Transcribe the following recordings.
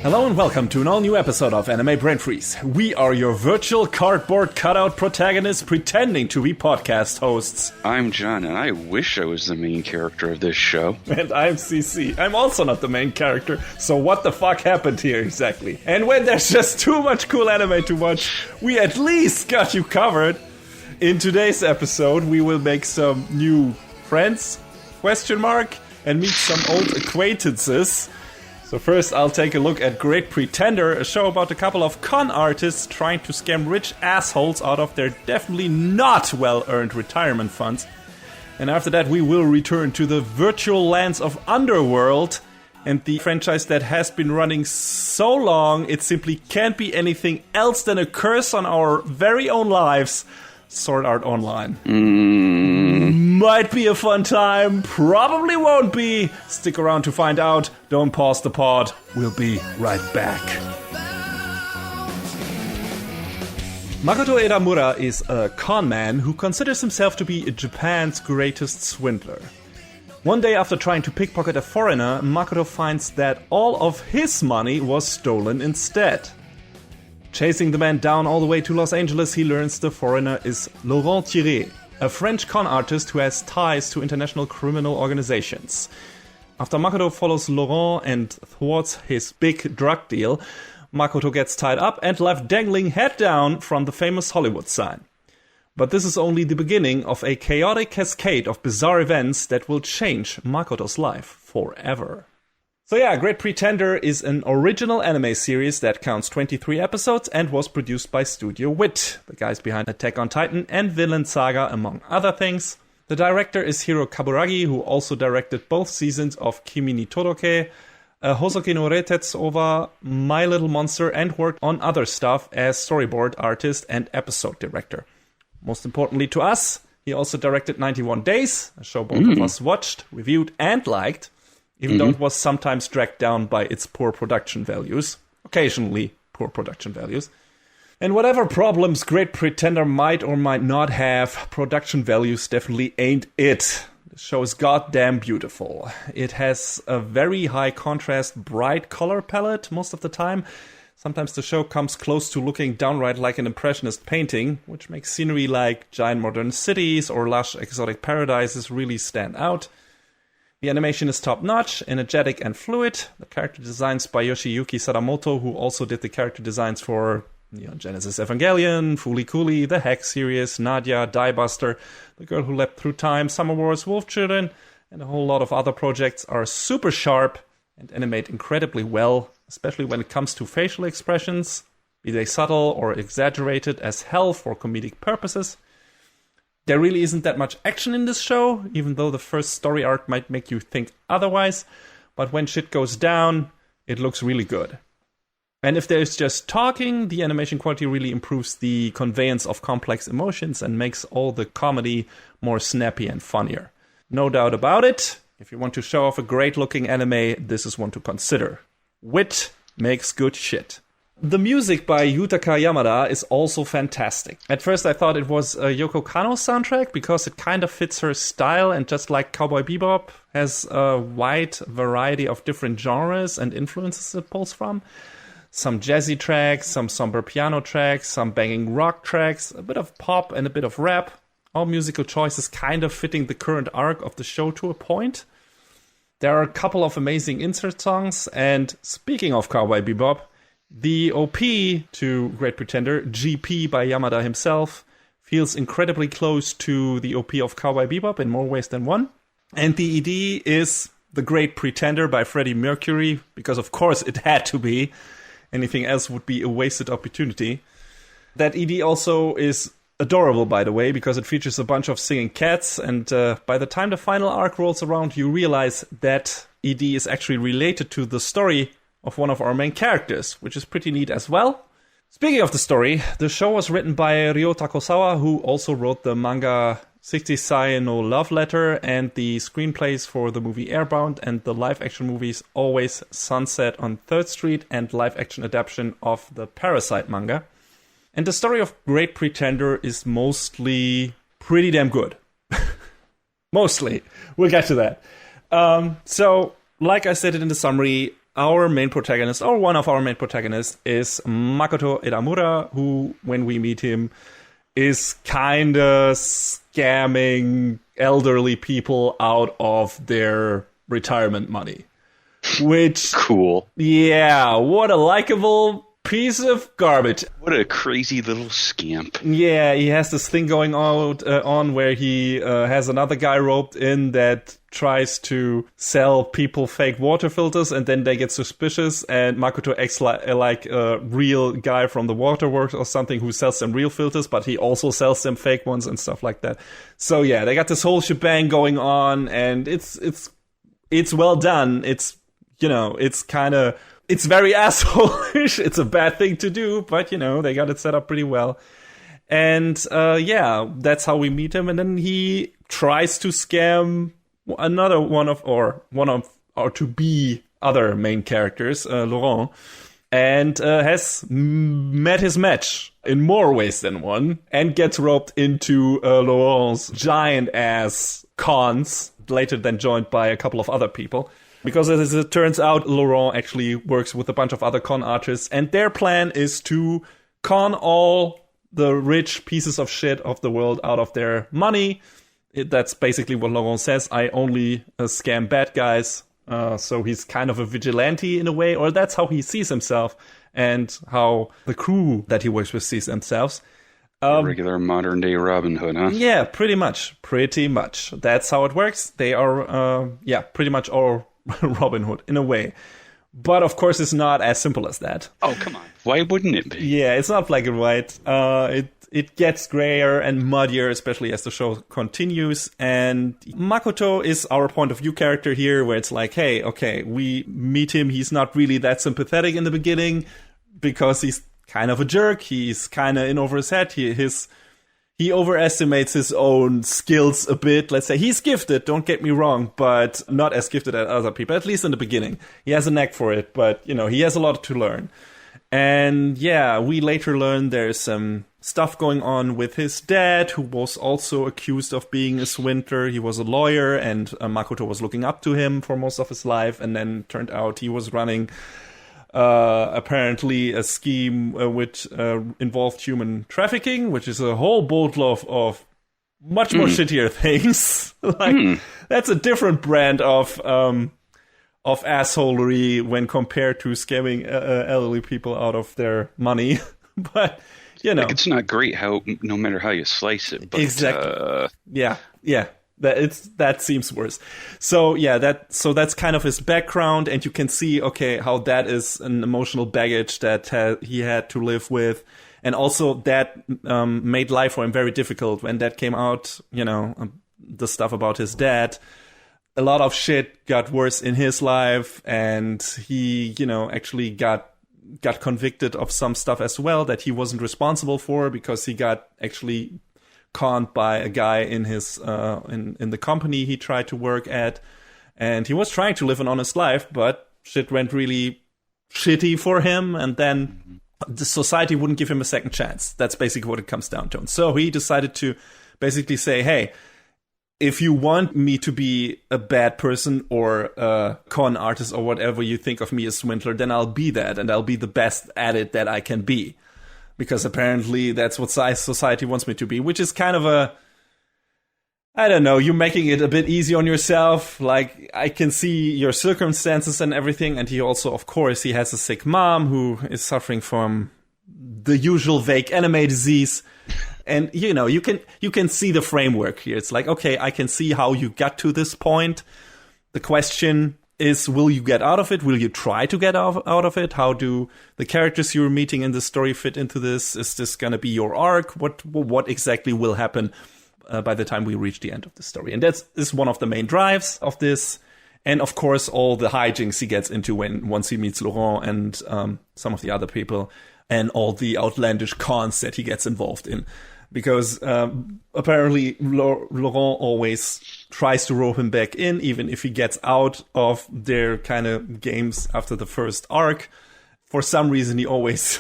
Hello and welcome to an all-new episode of Anime Brain Freeze. We are your virtual cardboard cutout protagonists pretending to be podcast hosts. I'm John, and I wish I was the main character of this show. And I'm CC. I'm also not the main character, so what the fuck happened here exactly? And when there's just too much cool anime to watch, we at least got you covered. In today's episode, we will make some new friends, and meet some old acquaintances. So first I'll take a look at Great Pretender, a show about a couple of con artists trying to scam rich assholes out of their definitely not well-earned retirement funds. And after that we will return to the virtual lands of Underworld and the franchise that has been running so long it simply can't be anything else than a curse on our very own lives. Sword Art Online. Might be a fun time, probably won't be. Stick around to find out. Don't pause the pod. We'll be right back. Makoto Edamura is a con man who considers himself to be Japan's greatest swindler. One day after trying to pickpocket a foreigner, Makoto finds that all of his money was stolen instead. Chasing the man down all the way to Los Angeles, he learns the foreigner is Laurent Thierry, a French con artist who has ties to international criminal organizations. After Makoto follows Laurent and thwarts his big drug deal, Makoto gets tied up and left dangling head down from the famous Hollywood sign. But this is only the beginning of a chaotic cascade of bizarre events that will change Makoto's life forever. So yeah, Great Pretender is an original anime series that counts 23 episodes and was produced by Studio Wit, the guys behind Attack on Titan and Vinland Saga, among other things. The director is Hiro Kaburagi, who also directed both seasons of Kimi ni Todoke, Hosoke no Retetsu Ova, My Little Monster, and worked on other stuff as storyboard artist and episode director. Most importantly to us, he also directed 91 Days, a show both of us watched, reviewed, and liked. Even though it was sometimes dragged down by its poor production values. Occasionally poor production values. And whatever problems Great Pretender might or might not have, production values definitely ain't it. The show is goddamn beautiful. It has a very high contrast, bright color palette most of the time. Sometimes the show comes close to looking downright like an impressionist painting, which makes scenery like giant modern cities or lush exotic paradises really stand out. The animation is top-notch, energetic and fluid. The character designs by Yoshiyuki Sadamoto, who also did the character designs for Genesis Evangelion, Fooly Cooly, the Hack series, Nadia, Die Buster, The Girl Who Leapt Through Time, Summer Wars, Wolf Children, and a whole lot of other projects, are super sharp and animate incredibly well, especially when it comes to facial expressions, be they subtle or exaggerated as hell for comedic purposes. There really isn't that much action in this show, even though the first story arc might make you think otherwise. But when shit goes down, it looks really good. And if there's just talking, the animation quality really improves the conveyance of complex emotions and makes all the comedy more snappy and funnier. No doubt about it, if you want to show off a great-looking anime, this is one to consider. Wit makes good shit. The music by Yutaka Yamada is also fantastic. At first I thought it was a Yoko Kanno soundtrack because it kind of fits her style, and just like Cowboy Bebop has a wide variety of different genres and influences it pulls from. Some jazzy tracks, some somber piano tracks, some banging rock tracks, a bit of pop and a bit of rap. All musical choices kind of fitting the current arc of the show to a point. There are a couple of amazing insert songs, and speaking of Cowboy Bebop, the OP to Great Pretender, GP by Yamada himself, feels incredibly close to the OP of Cowboy Bebop in more ways than one. And the ED is The Great Pretender by Freddie Mercury, because of course it had to be. Anything else would be a wasted opportunity. That ED also is adorable, by the way, because it features a bunch of singing cats, and by the time the final arc rolls around, you realize that ED is actually related to the story of one of our main characters, which is pretty neat as well. Speaking of the story, the show was written by Ryo Takosawa, who also wrote the manga 60 Sai no Love Letter and the screenplays for the movie Airbound and the live-action movies Always Sunset on 3rd Street and live-action adaptation of the Parasite manga. And the story of Great Pretender is mostly pretty damn good. Mostly. We'll get to that. So, like I said in the summary, our main protagonist, or one of our main protagonists, is Makoto Edamura, who, when we meet him, is kind of scamming elderly people out of their retirement money. Which... Cool. Yeah, what a likable piece of garbage. What a crazy little scamp. Yeah, he has this thing going on where he has another guy roped in that tries to sell people fake water filters, and then they get suspicious, and Makoto acts like a real guy from the waterworks or something who sells them real filters, but he also sells them fake ones and stuff like that. So yeah, they got this whole shebang going on, and it's well done. It's, you know, it's very asshole-ish. It's a bad thing to do, but, you know, they got it set up pretty well. And, yeah, that's how we meet him. And then he tries to scam another one of our to-be other main characters, Laurent, and has met his match in more ways than one, and gets roped into Laurent's giant-ass cons, later then joined by a couple of other people. Because as it turns out, Laurent actually works with a bunch of other con artists, and their plan is to con all the rich pieces of shit of the world out of their money. That's basically what Laurent says. I only scam bad guys. So he's kind of a vigilante in a way, or that's how he sees himself, and how the crew that he works with sees themselves. Regular modern day Robin Hood, huh? Yeah, pretty much. That's how it works. They are, pretty much all Robin Hood in a way. But of course, it's not as simple as that. Oh, come on. Why wouldn't it be? Yeah, it's not black and white. It gets grayer and muddier, especially as the show continues. And Makoto is our point of view character here, where it's like, hey, okay, we meet him. He's not really that sympathetic in the beginning because he's kind of a jerk. He's kind of in over his head. He overestimates his own skills a bit. Let's say he's gifted, don't get me wrong, but not as gifted as other people, at least in the beginning. He has a knack for it, but, you know, he has a lot to learn. And yeah, we later learn there's some stuff going on with his dad, who was also accused of being a swindler. He was a lawyer, and Makoto was looking up to him for most of his life, and then turned out he was running apparently a scheme which involved human trafficking, which is a whole boatload of much more shittier things. That's a different brand of assholery when compared to scamming elderly people out of their money. But, you know, it's not great how, no matter how you slice it. But, exactly. Yeah. That seems worse. So yeah, that's kind of his background, and you can see, okay, how that is an emotional baggage that he had to live with, and also that made life for him very difficult when that came out. You know, the stuff about his dad. A lot of shit got worse in his life, and he, you know, actually got convicted of some stuff as well that he wasn't responsible for, because he got actually conned by a guy in his in the company he tried to work at, and he was trying to live an honest life, but shit went really shitty for him, and then the society wouldn't give him a second chance. That's basically what it comes down to. And so he decided to basically say, hey, if you want me to be a bad person or a con artist or whatever you think of me as swindler, then I'll be that, and I'll be the best at it that I can be. Because apparently that's what society wants me to be, which is kind of I don't know, you're making it a bit easy on yourself. Like, I can see your circumstances and everything. And he also, of course, he has a sick mom who is suffering from the usual vague anime disease. And, you know, you can see the framework here. It's like, okay, I can see how you got to this point. The question is, will you get out of it? Will you try to get out of it? How do the characters you're meeting in the story fit into this? Is this going to be your arc? What exactly will happen by the time we reach the end of the story? And that is one of the main drives of this. And of course, all the hijinks he gets into once he meets Laurent and some of the other people, and all the outlandish cons that he gets involved in. Because apparently Laurent always tries to rope him back in, even if he gets out of their kind of games after the first arc. For some reason, they always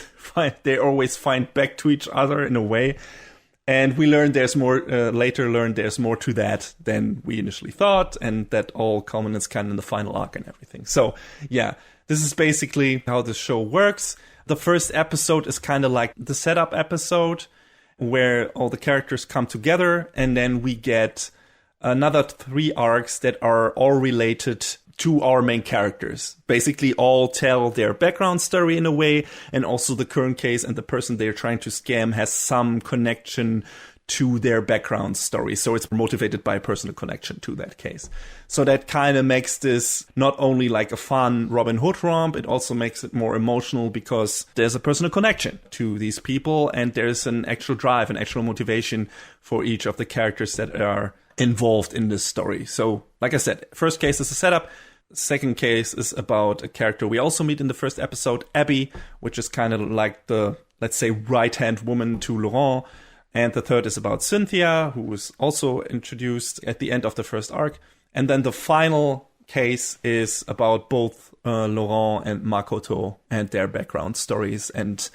find back to each other in a way. And we learned there's more, later learned there's more to that than we initially thought, and that all culminates kind of in the final arc and everything. So, yeah, This is basically how the show works. The first episode is kind of like the setup episode where all the characters come together, and then we get another 3 arcs that are all related to our main characters. Basically all tell their background story in a way, and also the current case and the person they're trying to scam has some connection to their background story. So it's motivated by a personal connection to that case. So that kind of makes this not only like a fun Robin Hood romp, it also makes it more emotional because there's a personal connection to these people and there's an actual drive, an actual motivation for each of the characters that are involved in this story. So, like I said, first case is a setup. Second case is about a character we also meet in the first episode, Abby, which is kind of like the, let's say, right-hand woman to Laurent. And the third is about Cynthia, who was also introduced at the end of the first arc. And then the final case is about both Laurent and Makoto and their background stories, and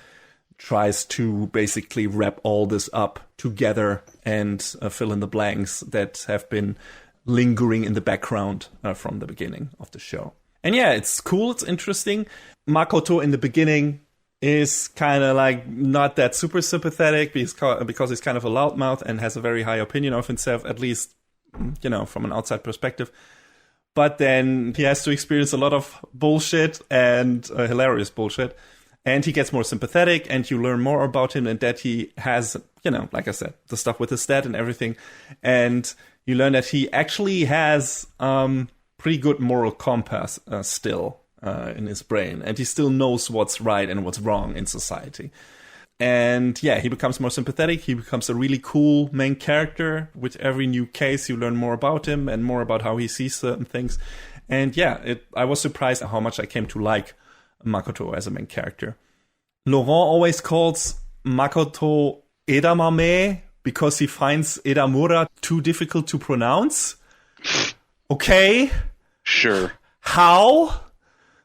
tries to basically wrap all this up together and fill in the blanks that have been lingering in the background from the beginning of the show. And yeah, it's cool, it's interesting. Makoto in the beginning is kind of like not that super sympathetic because he's kind of a loudmouth and has a very high opinion of himself, at least, you know, from an outside perspective. But then he has to experience a lot of bullshit and hilarious bullshit. And he gets more sympathetic and you learn more about him and that he has, you know, like I said, the stuff with his dad and everything. And you learn that he actually has pretty good moral compass still. In his brain, and he still knows what's right and what's wrong in society. And yeah, he becomes more sympathetic. He becomes a really cool main character. With every new case, you learn more about him and more about how he sees certain things. And yeah, I was surprised at how much I came to like Makoto as a main character. Laurent always calls Makoto edamame because he finds Edamura too difficult to pronounce. Okay. Sure. How?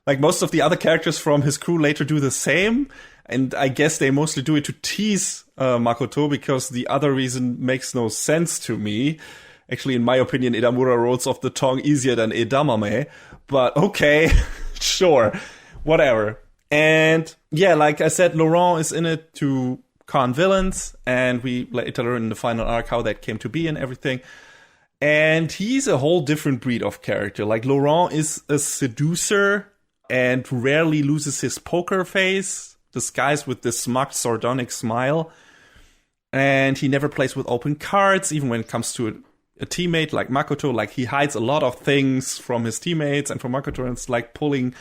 Like most of the other characters from his crew later do the same. And I guess they mostly do it to tease Makoto because the other reason makes no sense to me. Actually, in my opinion, Edamura rolls off the tongue easier than Edamame. But okay, sure, whatever. And yeah, like I said, Laurent is in it to con villains. And we later learn in the final arc how that came to be and everything. And he's a whole different breed of character. Like Laurent is a seducer and rarely loses his poker face, disguised with this smug, sardonic smile. And he never plays with open cards, even when it comes to a teammate like Makoto. Like, he hides a lot of things from his teammates and from Makoto, and it's like pulling,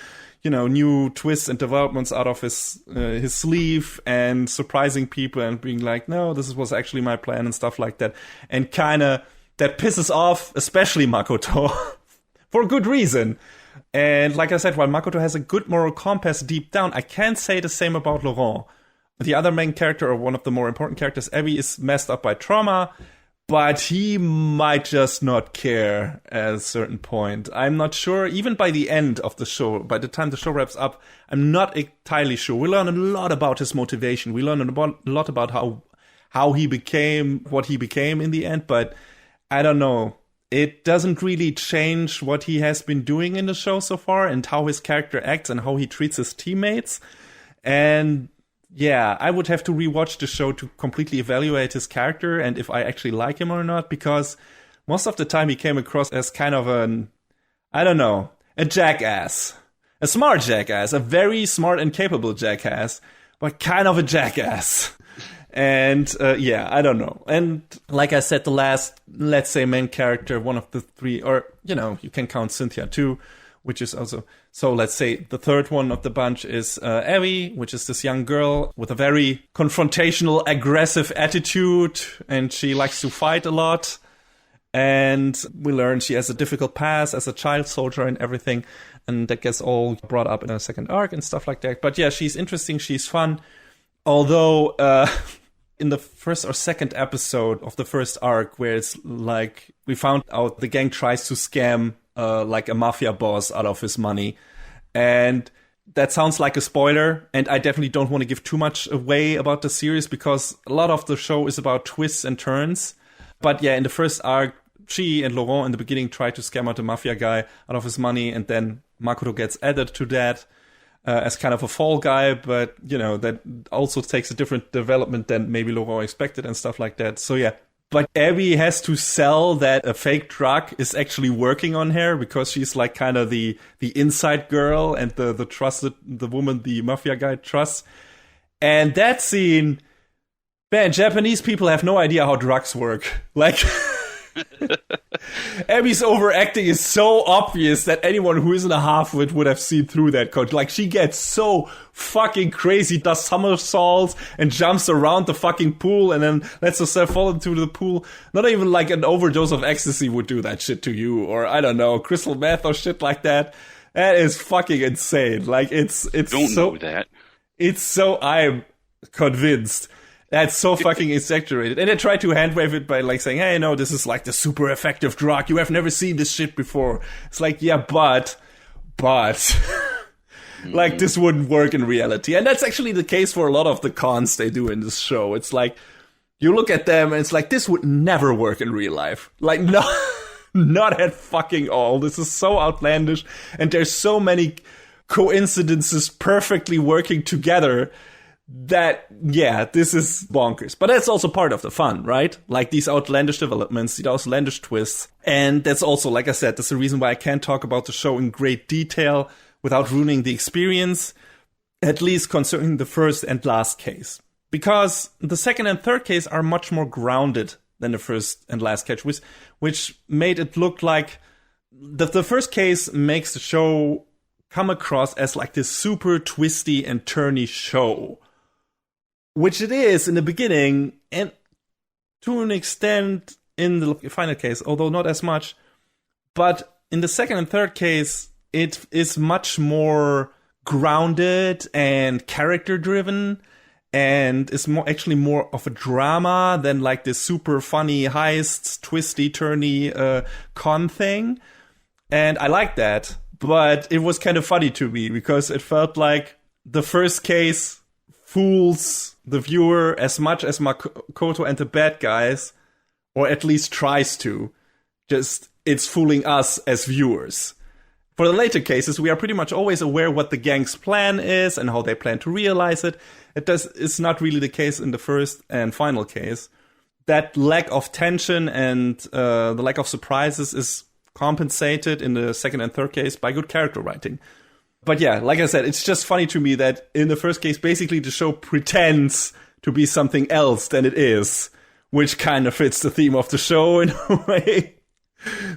you know, new twists and developments out of his sleeve and surprising people and being like, no, this was actually my plan and stuff like that. And kind of, that pisses off, especially Makoto, for good reason. And like I said, while Makoto has a good moral compass deep down, I can't say the same about Laurent. The other main character, or one of the more important characters, Abby, is messed up by trauma, but he might just not care at a certain point. I'm not sure, even by the end of the show, by the time the show wraps up, I'm not entirely sure. We learn a lot about his motivation. We learn a lot about how he became what he became in the end, but I don't know. It doesn't really change what he has been doing in the show so far and how his character acts and how he treats his teammates. And yeah, I would have to rewatch the show to completely evaluate his character and if I actually like him or not, because most of the time he came across as kind of a jackass. A smart jackass, a very smart and capable jackass, but kind of a jackass. And yeah, I don't know. And like I said, the last, let's say, main character, one of the three, or, you know, you can count Cynthia too, which is also, so let's say the third one of the bunch is Abby, which is this young girl with a very confrontational, aggressive attitude, and she likes to fight a lot. And we learn she has a difficult past as a child soldier and everything, and that gets all brought up in a second arc and stuff like that. But yeah, she's interesting, she's fun. Although, in the first or second episode of the first arc, where it's like, we found out the gang tries to scam like a mafia boss out of his money. And that sounds like a spoiler, and I definitely don't want to give too much away about the series, because a lot of the show is about twists and turns. But yeah, in the first arc, she and Laurent in the beginning tried to scam out the mafia guy out of his money, and then Makoto gets added to that as kind of a fall guy, but, that also takes a different development than maybe Laurent expected and stuff like that. So yeah. But Abby has to sell that a fake drug is actually working on her because she's like kind of the inside girl and the woman the mafia guy trusts. And that scene, man, Japanese people have no idea how drugs work. Like, Abby's overacting is so obvious that anyone who isn't a half-wit would have seen through that coach. Like, she gets so fucking crazy, does somersaults and jumps around the fucking pool and then lets herself fall into the pool. Not even like an overdose of ecstasy would do that shit to you, or I don't know, crystal meth or shit like that. That is fucking insane. Like, it's don't so, know that. It's so, I'm convinced. That's so fucking exaggerated. And they try to handwave it by like saying, hey, no, this is like the super effective drug. You have never seen this shit before. It's like, yeah, but like this wouldn't work in reality. And that's actually the case for a lot of the cons they do in this show. It's like, you look at them and it's like, this would never work in real life. Like, no, not at fucking all. This is so outlandish. And there's so many coincidences perfectly working together that, yeah, this is bonkers. But that's also part of the fun, right? Like these outlandish developments, these outlandish twists. And that's also, like I said, that's the reason why I can't talk about the show in great detail without ruining the experience, at least concerning the first and last case. Because the second and third case are much more grounded than the first and last case, which made it look like the first case makes the show come across as like this super twisty and turny show. Which it is in the beginning, and to an extent in the final case, although not as much. But in the second and third case, it is much more grounded and character-driven, and is actually more of a drama than like this super funny heists, twisty, turny con thing. And I like that, but it was kind of funny to me because it felt like the first case fools the viewer as much as Makoto and the bad guys, or at least tries to. Just, it's fooling us as viewers. For the later cases, we are pretty much always aware what the gang's plan is and how they plan to realize it. It's not really the case in the first and final case. That lack of tension and the lack of surprises is compensated in the second and third case by good character writing. But yeah, like I said, it's just funny to me that in the first case, basically the show pretends to be something else than it is, which kind of fits the theme of the show in a way.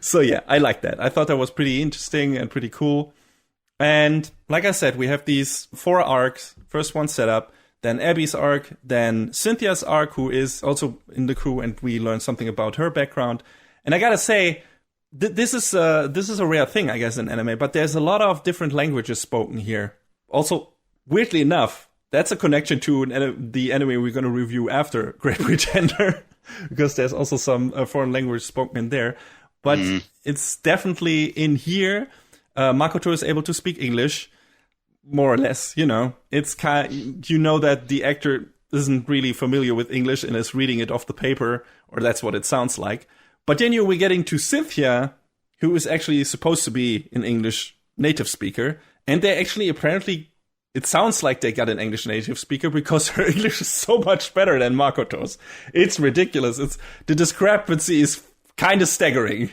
So yeah, I like that. I thought that was pretty interesting and pretty cool. And like I said, we have these 4 arcs. First one set up, then Abby's arc, then Cynthia's arc, who is also in the crew, and we learn something about her background. And I gotta say, this is a rare thing, I guess, in anime, but there's a lot of different languages spoken here. Also, weirdly enough, that's a connection to the anime we're going to review after Great Pretender, because there's also some foreign language spoken in there. But it's definitely in here. Makoto is able to speak English, more or less. It's that the actor isn't really familiar with English and is reading it off the paper, or that's what it sounds like. But then we're getting to Cynthia, who is actually supposed to be an English native speaker. And they actually, apparently, it sounds like they got an English native speaker because her English is so much better than Makoto's. It's ridiculous. The discrepancy is kind of staggering.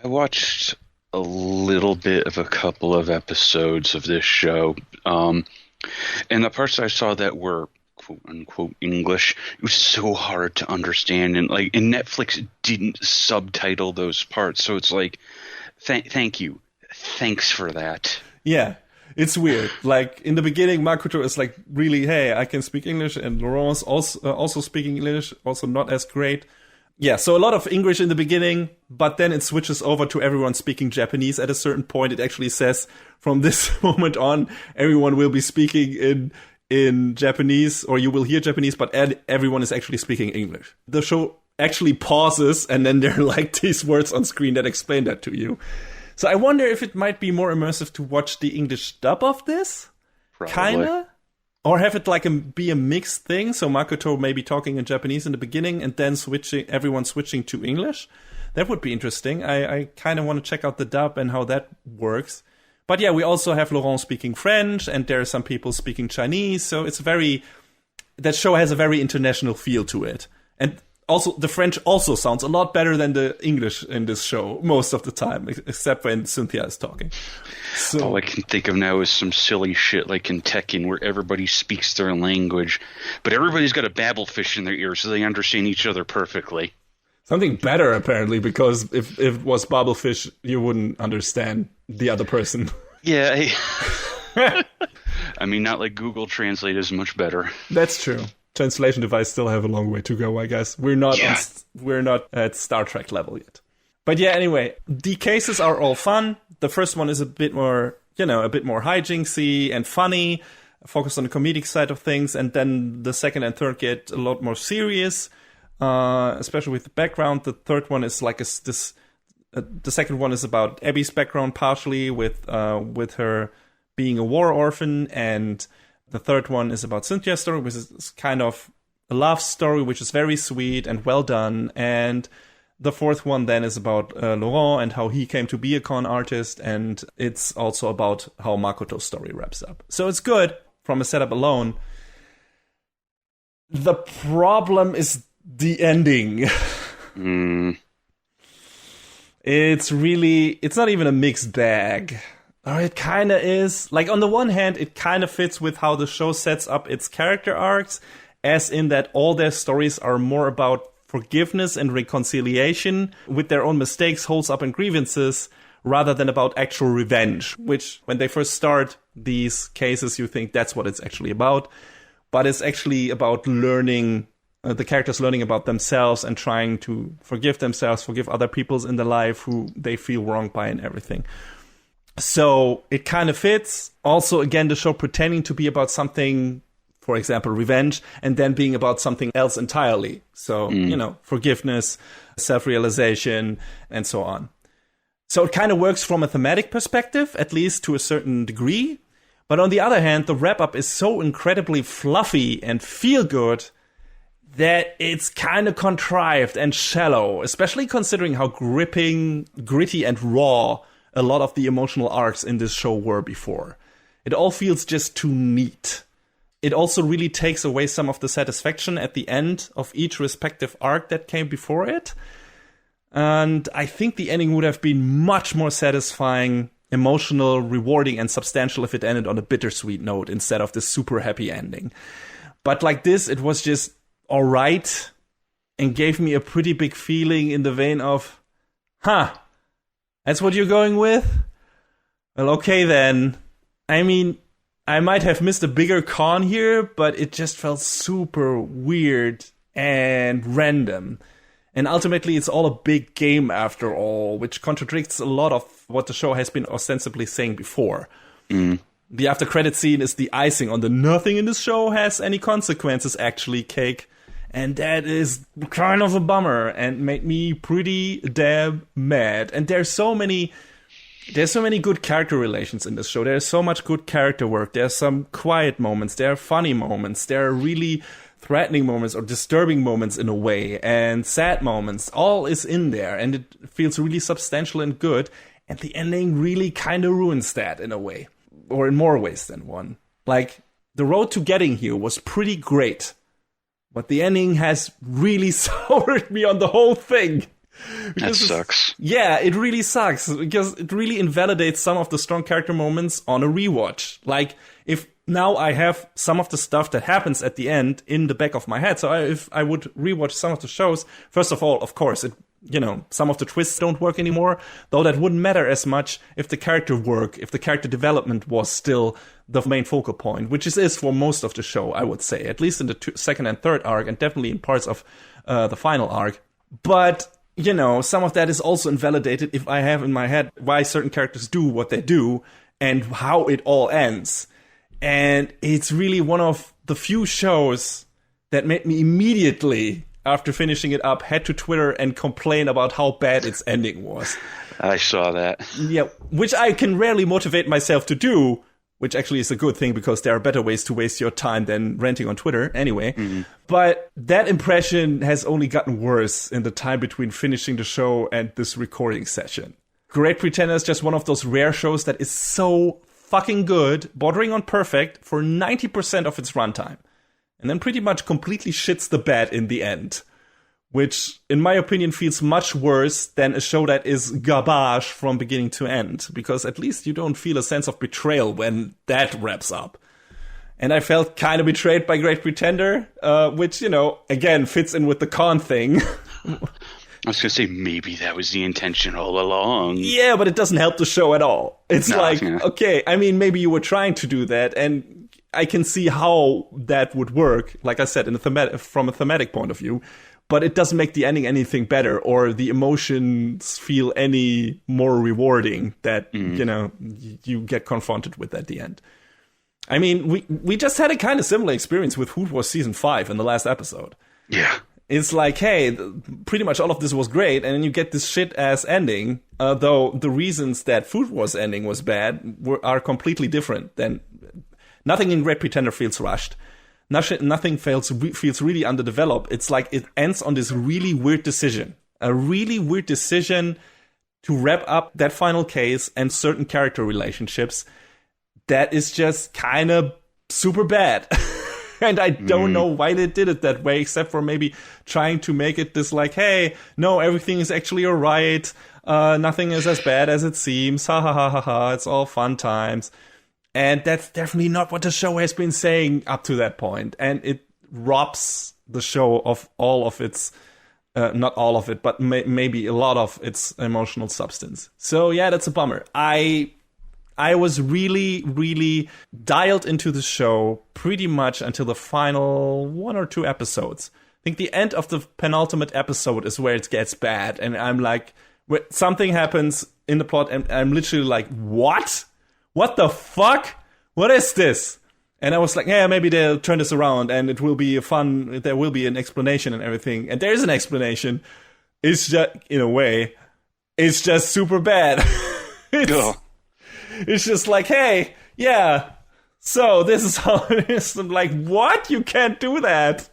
I watched a little bit of a couple of episodes of this show. And the parts I saw that were quote unquote English, it was so hard to understand, and Netflix didn't subtitle those parts, so it's like thank you, thanks for that. Yeah, it's weird. Like in the beginning, Makoto is like, really, hey, I can speak English, and Laurent's also speaking English, also not as great. Yeah, so a lot of English in the beginning, but then it switches over to everyone speaking Japanese at a certain point. It actually says from this moment on, everyone will be speaking in Japanese, or you will hear Japanese, but everyone is actually speaking English. The show actually pauses, and then there are like these words on screen that explain that to you. So I wonder if it might be more immersive to watch the English dub of this? Probably. Kinda? Or have it be a mixed thing, so Makoto maybe talking in Japanese in the beginning, and then everyone switching to English? That would be interesting. I kind of want to check out the dub and how that works. But yeah, we also have Laurent speaking French, and there are some people speaking Chinese, so that show has a very international feel to it. And also, the French also sounds a lot better than the English in this show most of the time, except when Cynthia is talking. So, all I can think of now is some silly shit like in Tekken where everybody speaks their language, but everybody's got a babblefish in their ear so they understand each other perfectly. Something better, apparently, because if it was babblefish, you wouldn't understand the other person. Yeah. I mean, not like Google Translate is much better. That's true. Translation device still have a long way to go, I guess. We're not at Star Trek level yet. But yeah, anyway, the cases are all fun. The first one is a bit more hijinksy and funny, focused on the comedic side of things, and then the second and third get a lot more serious, especially with the background. The third one is like the second one is about Abby's background partially with her being a war orphan, and the third one is about Cynthia's story, which is kind of a love story, which is very sweet and well done. And the fourth one then is about Laurent and how he came to be a con artist, and it's also about how Makoto's story wraps up. So it's good from a setup alone. The problem is the ending. It's not even a mixed bag. Or it kind of is. Like, on the one hand, it kind of fits with how the show sets up its character arcs, as in that all their stories are more about forgiveness and reconciliation with their own mistakes, holds up, and grievances, rather than about actual revenge, which, when they first start these cases, you think that's what it's actually about. But it's actually about learning, the characters learning about themselves and trying to forgive themselves, forgive other people in their life who they feel wronged by and everything. So it kind of fits. Also, again, the show pretending to be about something, for example, revenge, and then being about something else entirely. So, forgiveness, self-realization, and so on. So it kind of works from a thematic perspective, at least to a certain degree. But on the other hand, the wrap-up is so incredibly fluffy and feel-good that it's kind of contrived and shallow, especially considering how gripping, gritty, and raw a lot of the emotional arcs in this show were before. It all feels just too neat. It also really takes away some of the satisfaction at the end of each respective arc that came before it. And I think the ending would have been much more satisfying, emotional, rewarding, and substantial if it ended on a bittersweet note instead of this super happy ending. But like this, it was just alright and gave me a pretty big feeling in the vein of, that's what you're going with? Well, okay then. I mean, I might have missed a bigger con here, but it just felt super weird and random. And ultimately, it's all a big game after all, which contradicts a lot of what the show has been ostensibly saying before. The after credit scene is the icing on the nothing in this show has any consequences actually cake. And that is kind of a bummer and made me pretty damn mad. And there's so many good character relations in this show. There's so much good character work. There's some quiet moments. There are funny moments. There are really threatening moments or disturbing moments in a way. And sad moments. All is in there. And it feels really substantial and good. And the ending really kind of ruins that in a way. Or in more ways than one. Like, the road to getting here was pretty great. But the ending has really soured me on the whole thing. That sucks. Yeah, it really sucks. Because it really invalidates some of the strong character moments on a rewatch. Like, if now I have some of the stuff that happens at the end in the back of my head. So if I would rewatch some of the shows, first of all, of course, some of the twists don't work anymore. Though that wouldn't matter as much if the character development was still the main focal point, which it is for most of the show, I would say, at least in the second and third arc, and definitely in parts of the final arc. But, some of that is also invalidated if I have in my head why certain characters do what they do and how it all ends. And it's really one of the few shows that made me immediately, after finishing it up, head to Twitter and complain about how bad its ending was. I saw that. Yeah, which I can rarely motivate myself to do, which actually is a good thing because there are better ways to waste your time than ranting on Twitter anyway. Mm-hmm. But that impression has only gotten worse in the time between finishing the show and this recording session. Great Pretender is just one of those rare shows that is so fucking good, bordering on perfect, for 90% of its runtime. And then pretty much completely shits the bed in the end. Which, in my opinion, feels much worse than a show that is garbage from beginning to end. Because at least you don't feel a sense of betrayal when that wraps up. And I felt kind of betrayed by Great Pretender, which, again, fits in with the con thing. I was going to say, maybe that was the intention all along. Yeah, but it doesn't help the show at all. It's okay, I mean, maybe you were trying to do that, and I can see how that would work, like I said, from a thematic point of view, but it doesn't make the ending anything better, or the emotions feel any more rewarding that, you get confronted with at the end. I mean, we just had a kind of similar experience with Food Wars Season 5 in the last episode. Yeah. It's like, hey, pretty much all of this was great, and then you get this shit-ass ending, though the reasons that Food Wars ending was bad are completely different. Nothing in Great Pretender feels rushed. Nothing feels really underdeveloped. It's like it ends on this really weird decision. A really weird decision to wrap up that final case and certain character relationships that is just kind of super bad. And I don't know why they did it that way, except for maybe trying to make it this like, hey, no, everything is actually all right. Nothing is as bad as it seems. Ha ha ha ha ha. It's all fun times. And that's definitely not what the show has been saying up to that point. And it robs the show of all of its, not all of it, but maybe a lot of its emotional substance. So yeah, that's a bummer. I was really, really dialed into the show pretty much until the final 1 or 2 episodes. I think the end of the penultimate episode is where it gets bad. And I'm like, something happens in the plot and I'm literally like, what? What the fuck? What is this? And I was like, yeah, maybe they'll turn this around and it will be there will be an explanation and everything. And there is an explanation. It's just, in a way, it's just super bad. It's just like, hey, yeah, so this is how it is. I'm like, what? You can't do that.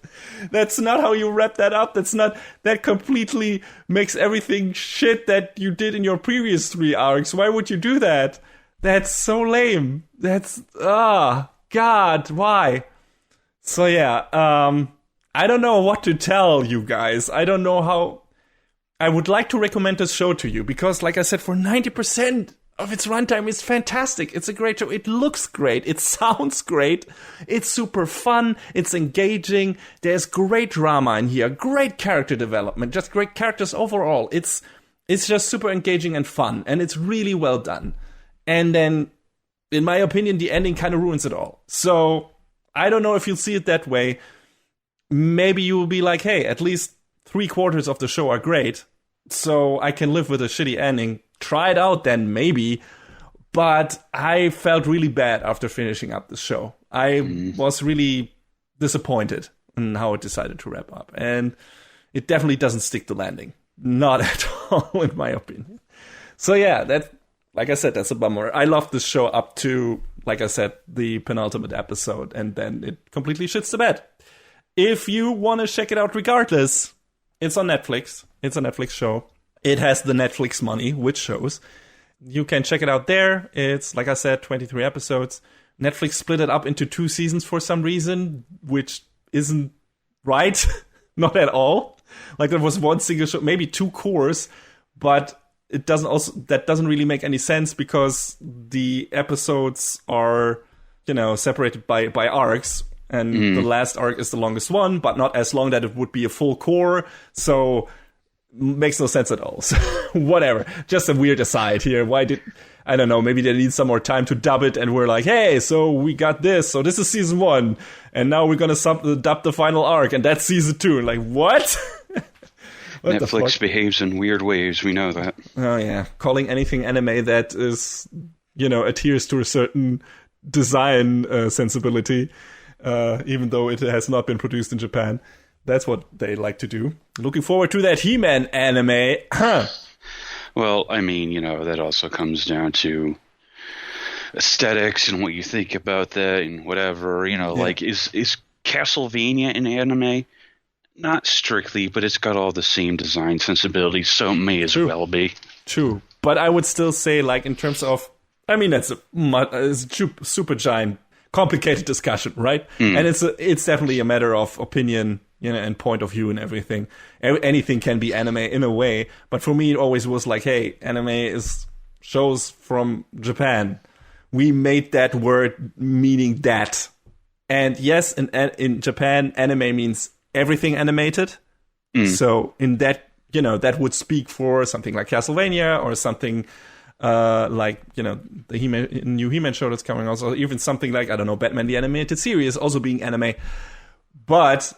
That's not how you wrap that up. That completely makes everything shit that you did in your previous 3 arcs. Why would you do that? That's so lame. God, why? So yeah, I don't know what to tell you guys. I don't know how. I would like to recommend this show to you because, like I said, for 90% of its runtime is fantastic. It's a great show. It looks great. It sounds great. It's super fun. It's engaging. There's great drama in here. Great character development. Just great characters overall. It's just super engaging and fun. And it's really well done. And then, in my opinion, the ending kind of ruins it all. So, I don't know if you'll see it that way. Maybe you will be like, hey, at least 3/4 of the show are great. So I can live with a shitty ending. Try it out then, maybe. But I felt really bad after finishing up the show. I was really disappointed in how it decided to wrap up. And it definitely doesn't stick the landing. Not at all, in my opinion. So yeah, like I said, that's a bummer. I loved this show up to, like I said, the penultimate episode. And then it completely shits the bed. If you want to check it out regardless, it's on Netflix. It's a Netflix show. It has the Netflix money, which shows. You can check it out there. It's, like I said, 23 episodes. Netflix split it up into 2 seasons for some reason, which isn't right. Not at all. Like there was one single show, maybe 2 cores, but that doesn't really make any sense because the episodes are, separated by arcs. And the last arc is the longest one, but not as long that it would be a full core. So makes no sense at all. So whatever. Just a weird aside here. I don't know, maybe they need some more time to dub it and we're like, hey, so we got this. So this is season 1. And now we're going to dub the final arc and that's season 2. Like, what? What Netflix behaves in weird ways. We know that. Oh, yeah. Calling anything anime that is, adheres to a certain design sensibility, even though it has not been produced in Japan. That's what they like to do. Looking forward to that He-Man anime. Well, I mean, that also comes down to aesthetics and what you think about that and whatever. Like, is Castlevania an anime? Not strictly, but it's got all the same design sensibilities, so it may as well be. True. But I would still say, like, in terms of, I mean, it's a super giant, complicated discussion, right? And it's definitely a matter of opinion, and point of view and everything. Anything can be anime in a way, but for me, it always was like, hey, anime is shows from Japan. We made that word meaning that. And yes, in Japan, anime means everything animated. So in that, that would speak for something like Castlevania or something like, the new He-Man show that's coming also, even something like, I don't know, Batman the Animated Series also being anime. But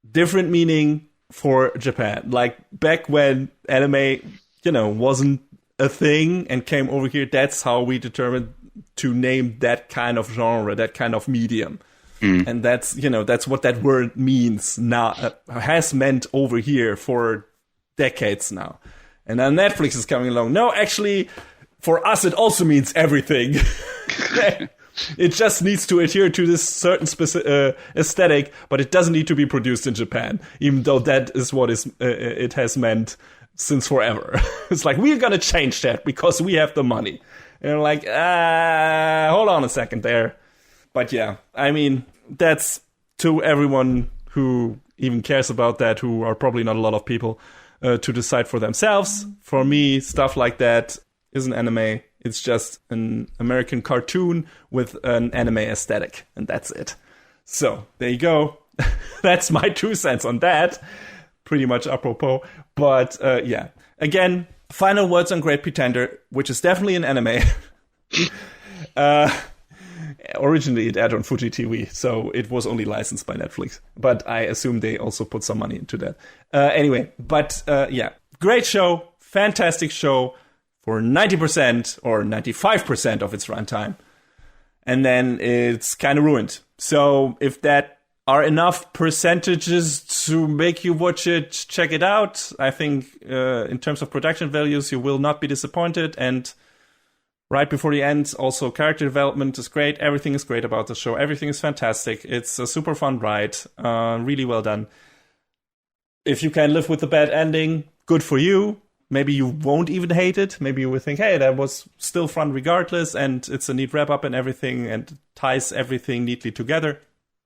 different meaning for Japan. Like back when anime, wasn't a thing and came over here, that's how we determined to name that kind of genre, that kind of medium. And that's what that word means now, has meant over here for decades now. And now Netflix is coming along. No, actually, for us, it also means everything. It just needs to adhere to this certain specific aesthetic, but it doesn't need to be produced in Japan, even though that is what it has meant since forever. It's like, we're going to change that because we have the money. And you're like, hold on a second there. But yeah, I mean, that's to everyone who even cares about that, who are probably not a lot of people, to decide for themselves. For me, stuff like that isn't anime. It's just an American cartoon with an anime aesthetic, and that's it. So, there you go. That's my 2 cents on that. Pretty much apropos. But, yeah. Again, final words on Great Pretender, which is definitely an anime. Originally, it aired on Fuji TV, so it was only licensed by Netflix. But I assume they also put some money into that. Anyway, but yeah, great show, fantastic show for 90% or 95% of its runtime. And then it's kind of ruined. So if that are enough percentages to make you watch it, check it out. I think in terms of production values, you will not be disappointed. And right before the end, also character development is great. Everything is great about the show. Everything is fantastic. It's a super fun ride. Really well done. If you can live with the bad ending, good for you. Maybe you won't even hate it. Maybe you will think, hey, that was still fun regardless, and it's a neat wrap-up and everything, and ties everything neatly together.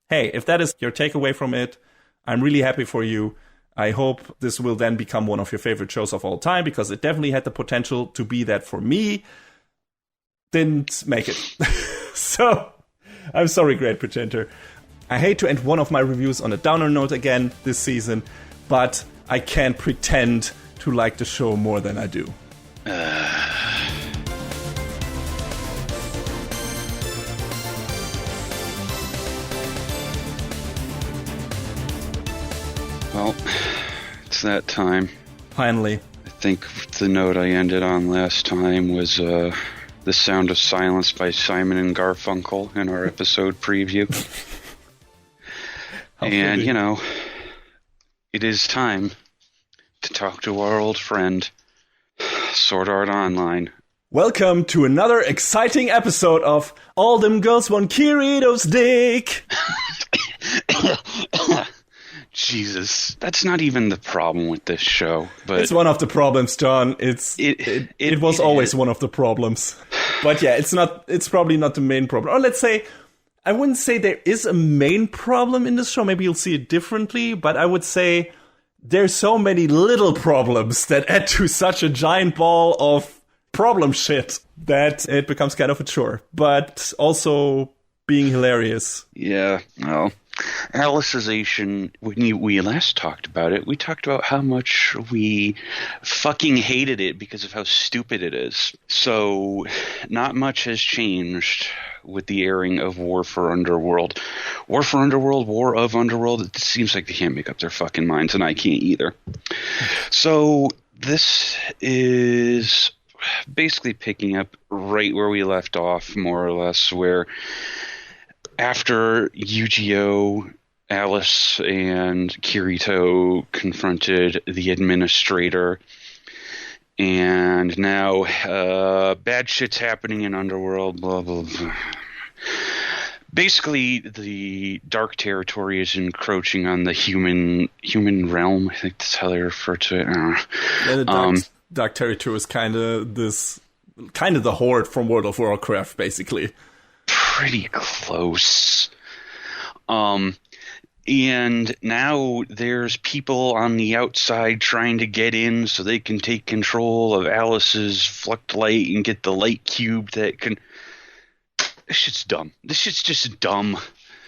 Hey, if that is your takeaway from it, I'm really happy for you. I hope this will then become one of your favorite shows of all time, because it definitely had the potential to be that for me. Didn't make it. So, I'm sorry, Great Pretender. I hate to end one of my reviews on a downer note again this season, but I can't pretend to like the show more than I do. Well, it's that time. Finally. I think the note I ended on last time was The Sound of Silence by Simon and Garfunkel in our episode preview. And, it is time to talk to our old friend, Sword Art Online. Welcome to another exciting episode of All Them Girls Want Kirito's Dick. Jesus, that's not even the problem with this show. But it's one of the problems, John. It was always one of the problems. But yeah, it's probably not the main problem. Or let's say, I wouldn't say there is a main problem in this show. Maybe you'll see it differently, but I would say there's so many little problems that add to such a giant ball of problem shit that it becomes kind of a chore. But also being hilarious. Yeah, well, Alicization, when we last talked about it, we talked about how much we fucking hated it because of how stupid it is. So, not much has changed with the airing of War for Underworld. War for Underworld, War of Underworld, it seems like they can't make up their fucking minds, and I can't either. So, this is basically picking up right where we left off, more or less, where after Yu-Gi-Oh!, Alice and Kirito confronted the administrator, and now bad shit's happening in Underworld, blah, blah, blah. Basically, the Dark Territory is encroaching on the human realm. I think that's how they refer to it. I don't know. Yeah, the Dark Territory is kind of the Horde from World of Warcraft, basically. Pretty close. And now there's people on the outside trying to get in so they can take control of Alice's Fluctlight and get the light cube that can... This shit's dumb. This shit's just dumb.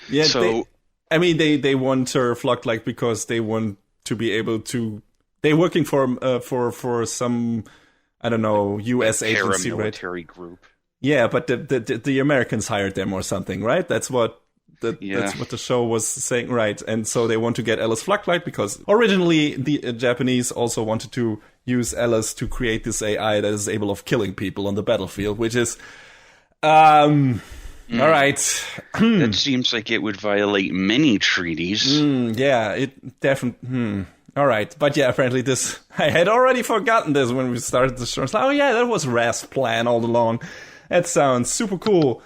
Yeah, so they want her Fluctlight because they want to be able to... They're working for some, I don't know, U.S. agency, right? Paramilitary group. Yeah, but the Americans hired them or something, right? That's what the show was saying, right? And so they want to get Alice Fluctlight because originally the Japanese also wanted to use Alice to create this AI that is able of killing people on the battlefield, which is, all right. That seems like it would violate many treaties. Yeah, it definitely. All right, but yeah, apparently this... I had already forgotten this when we started the show. It's like, oh yeah, that was Raz's plan all along. That sounds super cool.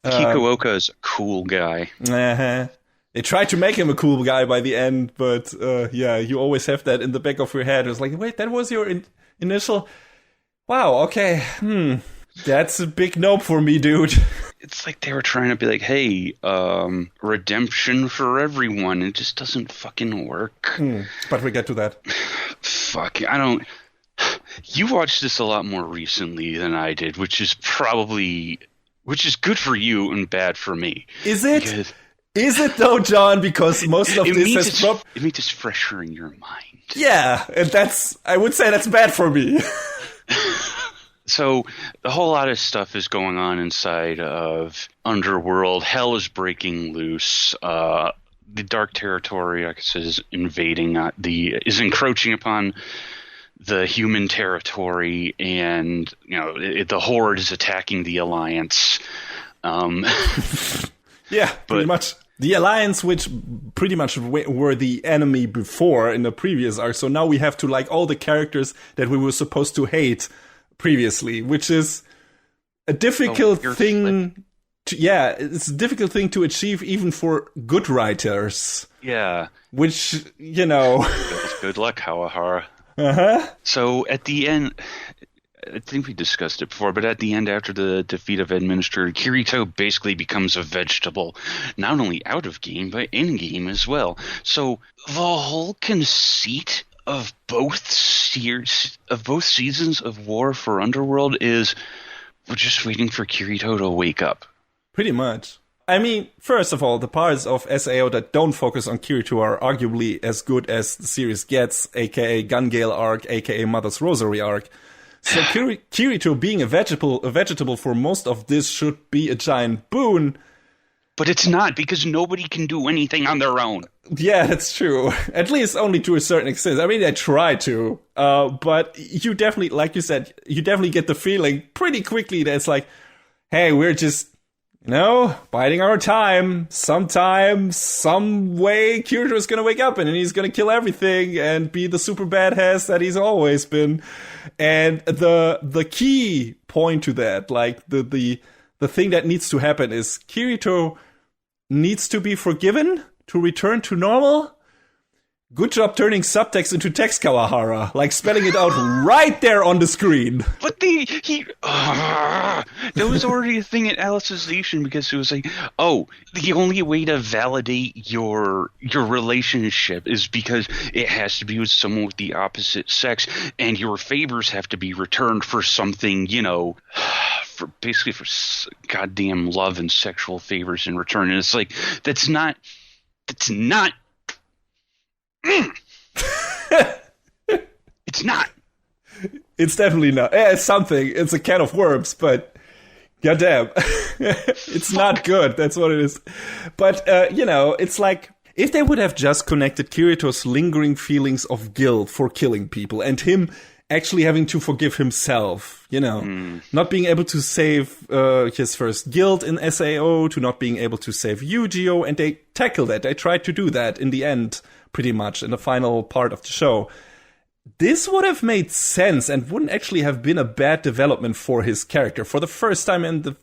Kikuoka is a cool guy. They tried to make him a cool guy by the end, but yeah, you always have that in the back of your head. It's like, wait, that was your initial... Wow, okay. That's a big nope for me, dude. It's like they were trying to be like, hey, redemption for everyone. It just doesn't fucking work. But we get to that. Fuck, I don't... You watched this a lot more recently than I did, which is good for you and bad for me. Is it? Is it though, John? Because most of this has... It means it's fresher in your mind. Yeah, and I would say that's bad for me. So a whole lot of stuff is going on inside of Underworld. Hell is breaking loose. The Dark Territory, like I said, is is encroaching upon the human territory, and the Horde is attacking the Alliance. Yeah, pretty much. The Alliance, which pretty much were the enemy before in the previous arc, so now we have to like all the characters that we were supposed to hate previously, which is a difficult thing. It's a difficult thing to achieve even for good writers. Yeah. Which, Good luck, Kawahara. So at the end, I think we discussed it before, but at the end, after the defeat of Administrator, Kirito basically becomes a vegetable, not only out of game, but in game as well. So the whole conceit of both seasons of War for Underworld is we're just waiting for Kirito to wake up. Pretty much. I mean, first of all, the parts of SAO that don't focus on Kirito are arguably as good as the series gets, aka Gun Gale arc, aka Mother's Rosary arc. So Kirito being a vegetable for most of this should be a giant boon. But it's not, because nobody can do anything on their own. Yeah, that's true. At least only to a certain extent. I mean, they try to. But you definitely, like you said, you definitely get the feeling pretty quickly that it's like, hey, we're just, biding our time. Sometime, some way, Kirito is going to wake up and he's going to kill everything and be the super badass that he's always been. And the key point to that, like the thing that needs to happen is Kirito needs to be forgiven to return to normal. Good job turning subtext into text, Kawahara. Like spelling it out right there on the screen. But that was already a thing at Alicization, because it was like, the only way to validate your relationship is because it has to be with someone with the opposite sex, and your favors have to be returned for something, for goddamn love and sexual favors in return. And it's like, that's not. It's not. It's definitely not. It's something. It's a can of worms, but goddamn, it's not good. That's what it is. But it's like if they would have just connected Kirito's lingering feelings of guilt for killing people and him actually having to forgive himself, not being able to save his first guild in SAO, to not being able to save Yu-Gi-Oh, and they tackle that. They tried to do that in the end, pretty much, in the final part of the show. This would have made sense and wouldn't actually have been a bad development for his character for the first time in the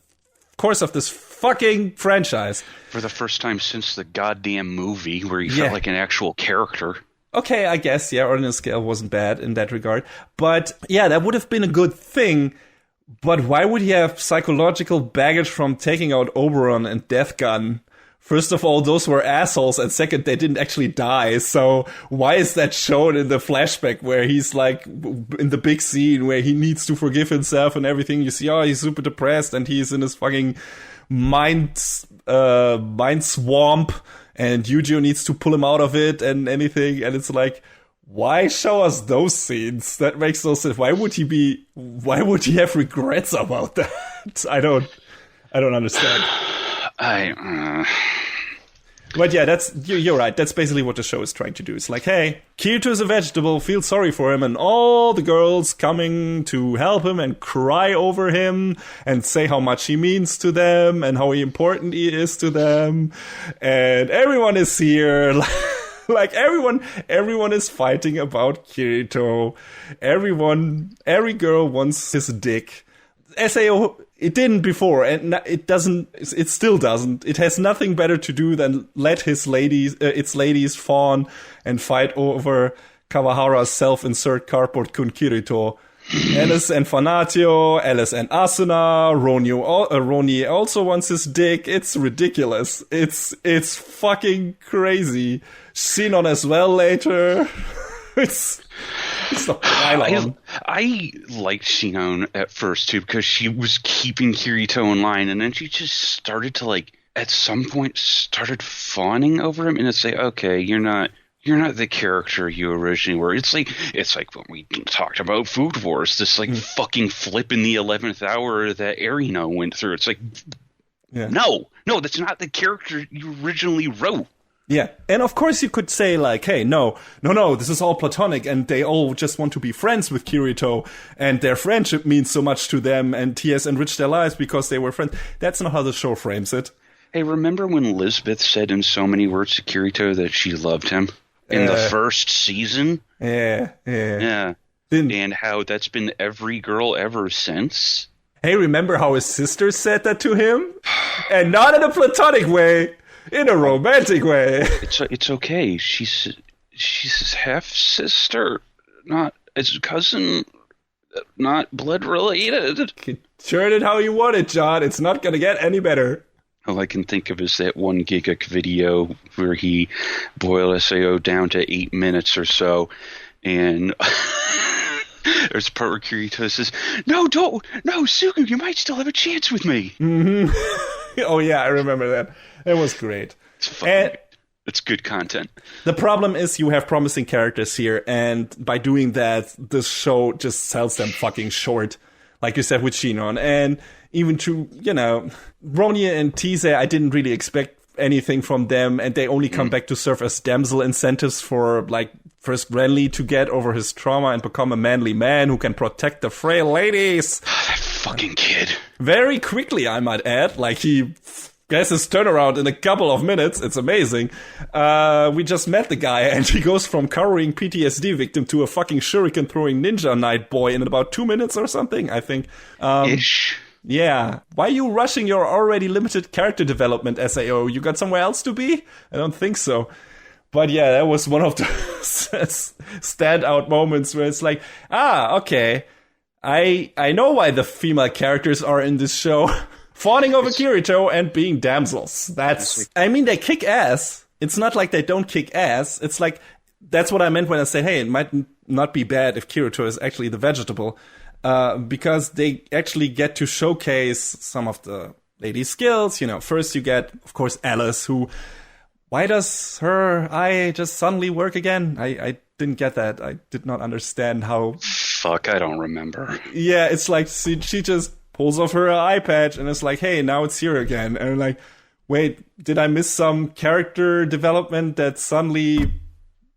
course of this fucking franchise. For the first time since the goddamn movie where he felt like an actual character. Okay, I guess, yeah, Ordinance Scale wasn't bad in that regard. But yeah, that would have been a good thing. But why would he have psychological baggage from taking out Oberon and Death Gun? First of all, those were assholes, and second, they didn't actually die. So why is that shown in the flashback where he's like in the big scene where he needs to forgive himself and everything? You see, oh, he's super depressed and he's in his fucking mind swamp, and Yu-Gi-Oh needs to pull him out of it and anything. And it's like, why show us those scenes? That makes no sense. Why would he have regrets about that? I don't understand. But yeah, you're right. That's basically what the show is trying to do. It's like, hey, Kirito is a vegetable, feel sorry for him, and all the girls coming to help him and cry over him and say how much he means to them and how important he is to them. And everyone is here. Like everyone is fighting about Kirito. Every girl wants his dick. SAO, it didn't before, and it still doesn't. It has nothing better to do than let its ladies fawn and fight over Kawahara's self-insert cardboard Kun Kirito. Alice and Fanatio, Alice and Asuna, Roni also wants his dick. It's ridiculous. It's fucking crazy. Sinon as well later. It's the pylon. I liked Shinon at first too because she was keeping Kirito in line, and then she just started to at some point started fawning over him, and it's like, okay, you're not the character you originally were. It's like when we talked about Food Wars, this fucking flip in the 11th hour that Erino went through. It's like, no, that's not the character you originally wrote. Yeah, and of course you could say hey, no, this is all platonic and they all just want to be friends with Kirito and their friendship means so much to them and he has enriched their lives because they were friends. That's not how the show frames it. Hey, remember when Lisbeth said in so many words to Kirito that she loved him in the first season? Yeah. And how that's been every girl ever since? Hey, remember how his sister said that to him? And not in a platonic way. In a romantic way. It's okay. She's his half sister, not his cousin, not blood related. Turn it how you want it, John. It's not gonna get any better. All I can think of is that one Gigak video where he boiled SAO down to 8 minutes or so, and there's a part where Kirito says, "No, Sugu, you might still have a chance with me." Mm-hmm. Oh yeah, I remember that. It was great. It's good content. The problem is you have promising characters here, and by doing that, this show just sells them fucking short. Like you said with Shinon. And even to, Ronia and Tise, I didn't really expect anything from them, and they only come back to serve as damsel incentives for, first Renly to get over his trauma and become a manly man who can protect the frail ladies. That fucking kid. Very quickly, I might add. He gets his turnaround in a couple of minutes. It's amazing. We just met the guy, and he goes from cowering PTSD victim to a fucking shuriken-throwing ninja knight boy in about 2 minutes or something, I think. Ish. Yeah. Why are you rushing your already limited character development, SAO? You got somewhere else to be? I don't think so. But yeah, that was one of the standout moments where it's like, okay, I know why the female characters are in this show. Fawning over Kirito and being damsels. They kick ass. It's not like they don't kick ass. It's like, that's what I meant when I said, hey, it might not be bad if Kirito is actually the vegetable. Because they actually get to showcase some of the ladies' skills. First you get, of course, Alice, who, why does her eye just suddenly work again? I didn't get that. I did not understand how. Fuck, I don't remember. Yeah, it's like she just pulls off her eye patch and it's like, hey, now it's here again. And I'm like, wait, did I miss some character development that suddenly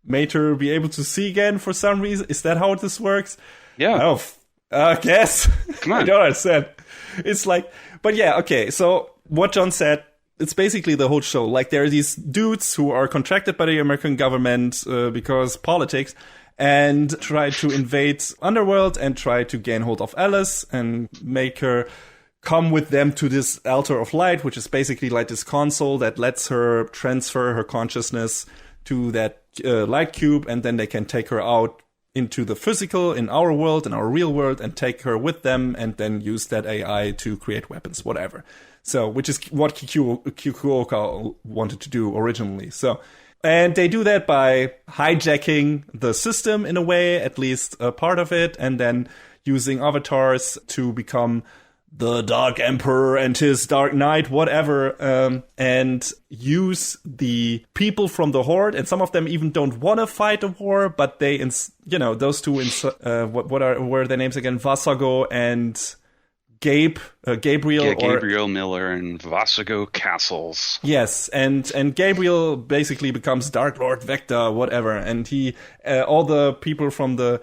made her be able to see again for some reason? Is that how this works? Yeah. Oh, I guess. Come on. I don't understand. It's like, but yeah, okay. So what John said, it's basically the whole show. There are these dudes who are contracted by the American government because politics, and try to invade Underworld and try to gain hold of Alice and make her come with them to this altar of light, which is basically like this console that lets her transfer her consciousness to that light cube, and then they can take her out into the physical, in our world, in our real world, and take her with them, and then use that AI to create weapons, whatever. So, which is what Kikuoka wanted to do originally. So, and they do that by hijacking the system in a way, at least a part of it, and then using avatars to become the Dark Emperor and his Dark Knight, whatever, and use the people from the Horde. And some of them even don't want to fight a war, but they, those two, what were their names again? Vasago and Gabriel. Yeah, Gabriel Miller and Vasago Castles. Yes, and Gabriel basically becomes Dark Lord Vector, whatever, and he, all the people from the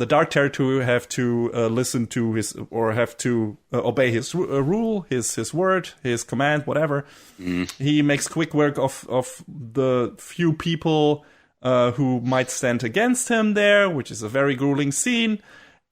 Dark Territory have to listen to his, or have to obey his rule, his word, his command, whatever. He makes quick work of the few people who might stand against him there, which is a very grueling scene.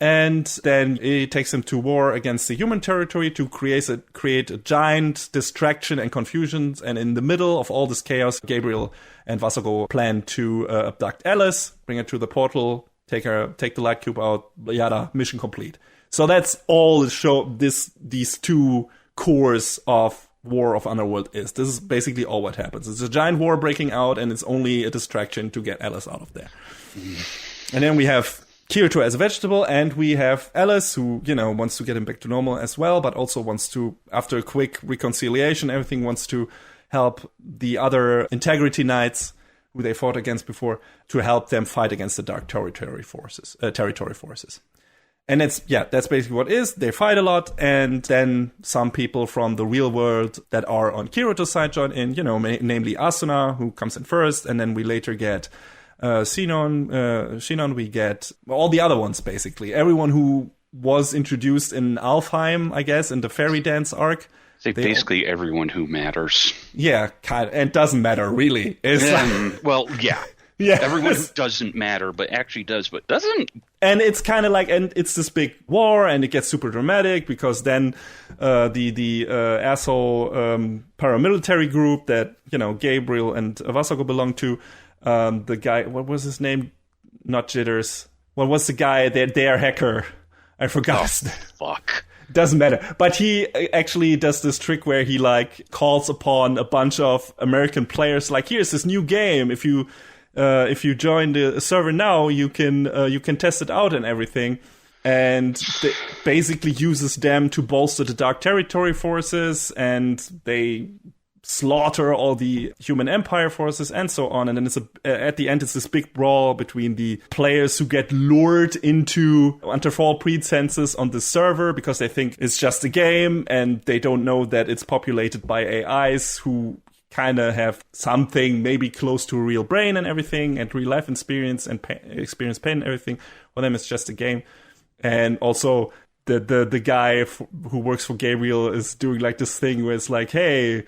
And then it takes him to war against the human territory to create a giant distraction and confusion. And in the middle of all this chaos, Gabriel and Vasago plan to abduct Alice, bring her to the portal, take the light cube out, yada, mission complete. So that's all the show. These two cores of War of Underworld is. This is basically all what happens. It's a giant war breaking out, and it's only a distraction to get Alice out of there. And then we have Kirito as a vegetable, and we have Alice, who, wants to get him back to normal as well, but also wants to, after a quick reconciliation, everything wants to help the other Integrity Knights, who they fought against before, to help them fight against the Dark Territory forces. And that's basically what it is. They fight a lot, and then some people from the real world that are on Kirito's side join in, namely Asuna, who comes in first, and then we later get Shinon, we get all the other ones, basically. Everyone who was introduced in Alfheim, I guess, in the Fairy Dance arc. Basically everyone who matters. Yeah, kind of, and doesn't matter, really. Well, yeah. Yeah. Everyone who doesn't matter, but actually does, but doesn't. And it's kind of like, and it's this big war, and it gets super dramatic, because then the asshole paramilitary group that, Gabriel and Vasago belong to, the guy, what was his name? Not Jitters. What was the guy? Their hacker. I forgot. Oh, fuck. Doesn't matter. But he actually does this trick where he calls upon a bunch of American players. Here's this new game. If you join the server now, you can test it out and everything. And basically uses them to bolster the Dark Territory forces, and they slaughter all the human empire forces and so on. And then at the end, it's this big brawl between the players who get lured under false pretenses on the server because they think it's just a game, and they don't know that it's populated by AIs who kind of have something maybe close to a real brain and everything, and real life experience and experience pain and everything. For them, it's just a game. And also the guy who works for Gabriel is doing this thing where it's hey,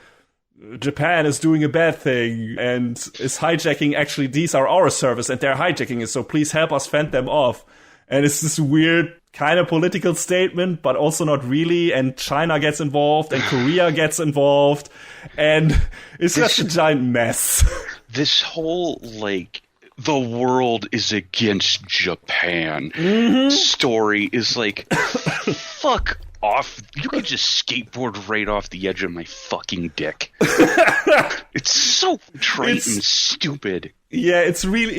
Japan is doing a bad thing and is hijacking. Actually, these are our servers and they're hijacking it, so please help us fend them off. And it's this weird kind of political statement, but also not really. And China gets involved, and Korea gets involved, and it's just a giant mess. This whole the world is against Japan story is fuck off. You could just skateboard right off the edge of my fucking dick. It's so trite and stupid. Yeah, it's really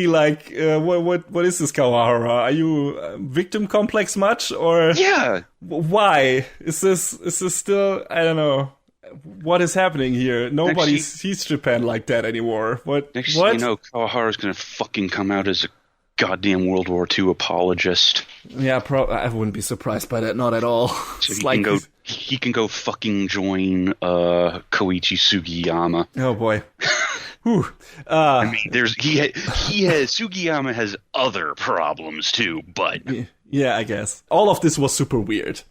what is this, Kawahara? Are you victim complex much, or yeah? Why is this still? I don't know. What is happening here? Nobody sees Japan like that anymore. What? Kawahara's gonna fucking come out as a goddamn World War II apologist. Yeah, I wouldn't be surprised by that. Not at all. So he can go fucking join Koichi Sugiyama. Oh boy. Whew. Sugiyama has other problems too, but yeah, I guess all of this was super weird.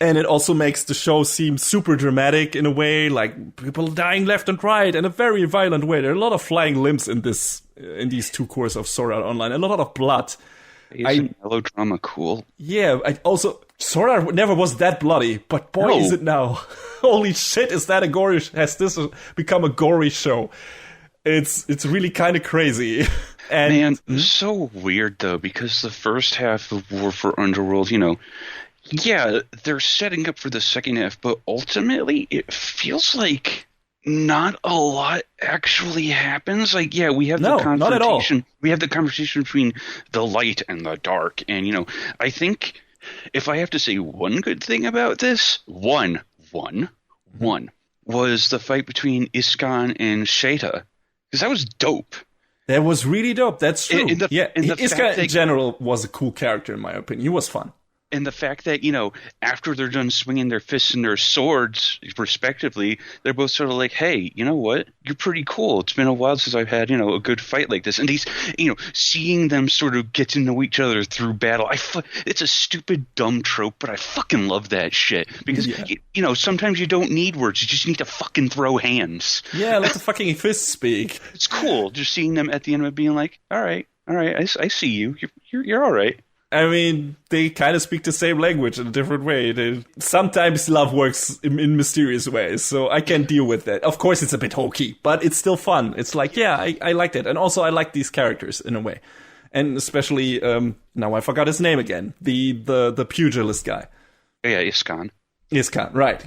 And it also makes the show seem super dramatic in a way, people dying left and right in a very violent way. There are a lot of flying limbs in these two cores of Sword Art Online, and a lot of blood. Isn't melodrama cool? Yeah, Sword Art never was that bloody, but boy, is it now. Holy shit, is that a gory, has this become a gory show? It's really kind of crazy. And so weird, though, because the first half of War for Underworld, yeah, they're setting up for the second half, but ultimately it feels like not a lot actually happens. Like, yeah, we have the confrontation. Not at all. We have the conversation between the light and the dark. And, I think if I have to say one good thing about this, one was the fight between Iskan and Sheta. Because that was dope. That was really dope. That's true. Iskan in general was a cool character, in my opinion. He was fun. And the fact that, after they're done swinging their fists and their swords, respectively, they're both sort of like, hey, you know what? You're pretty cool. It's been a while since I've had, a good fight like this. And these, seeing them sort of get to know each other through battle, it's a stupid, dumb trope, but I fucking love that shit. Because, sometimes you don't need words. You just need to fucking throw hands. Yeah, let the fucking fists speak. It's cool just seeing them at the end of it being like, all right, I see you. You're all right. I mean, they kind of speak the same language in a different way. Sometimes love works in mysterious ways, so I can deal with that. Of course, it's a bit hokey, but it's still fun. It's like, yeah, I liked it. And also, I like these characters in a way. And especially, now I forgot his name again. The pugilist guy. Yeah, Iskan. Iskan, right.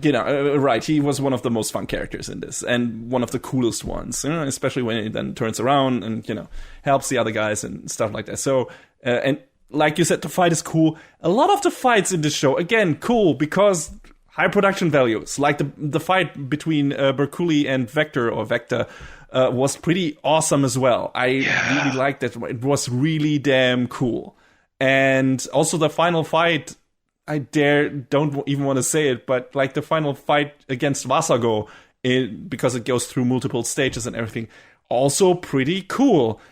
Right. He was one of the most fun characters in this, and one of the coolest ones, especially when he then turns around and, helps the other guys and stuff like that. So, and like you said, the fight is cool. A lot of the fights in this show, again, cool because high production values. Like the fight between Berkuli and Vector was pretty awesome as well. I really liked that. It was really damn cool. And also the final fight, don't even want to say it, but like the final fight against Vasago, because it goes through multiple stages and everything, also pretty cool.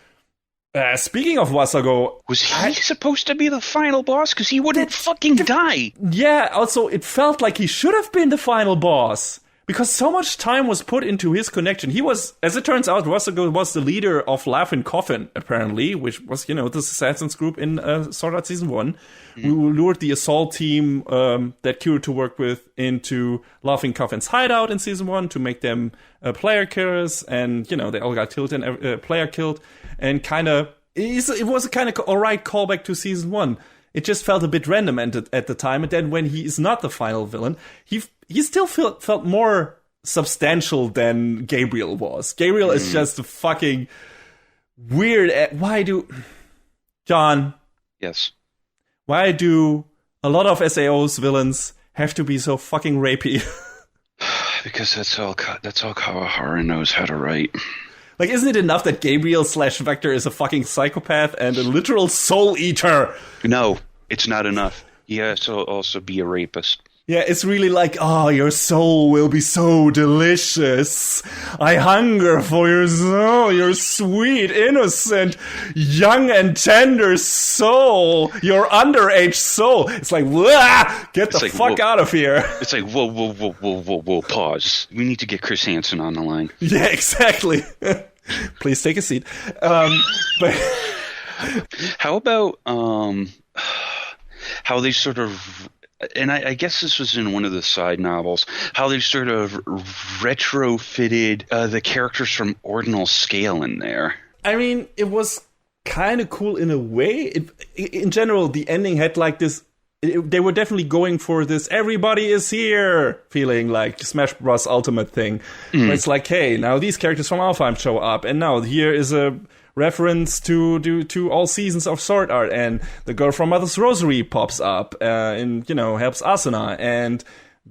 Speaking of Vasago... Was he supposed to be the final boss? Because he wouldn't fucking die. Yeah, also, it felt like he should have been the final boss. Because so much time was put into his connection. He was, as it turns out, Vasago was the leader of Laughing Coffin, apparently, which was, this assassins group in Sword Art Season 1. We lured the assault team that Kirito worked with into Laughing Coffin's hideout in Season 1 to make them player killers. And, they all got killed and player killed. And it was a kind of alright callback to Season 1. It just felt a bit random at the time. And then when he is not the final villain, he still felt more substantial than Gabriel was. Gabriel is just a fucking weird... John? Yes? Why do a lot of SAO's villains have to be so fucking rapey? Because that's all Kawahara knows how to write. Like, isn't it enough that Gabriel / Vector is a fucking psychopath and a literal soul eater? No, it's not enough. He has to also be a rapist. Yeah, it's really like, your soul will be so delicious. I hunger for your soul, your sweet, innocent, young and tender soul, your underage soul. It's like, get the fuck out of here. It's like, whoa, pause. We need to get Chris Hansen on the line. Yeah, exactly. Please take a seat. But how about how they sort of... And I guess this was in one of the side novels, how they sort of retrofitted the characters from Ordinal Scale in there. I mean, it was kind of cool in a way. In general, the ending had like this... They were definitely going for this everybody is here feeling, like Smash Bros. Ultimate thing. Where it's like, hey, now these characters from Alfheim show up, and now here is a reference to all seasons of Sword Art, and the girl from Mother's Rosary pops up and helps Asuna, and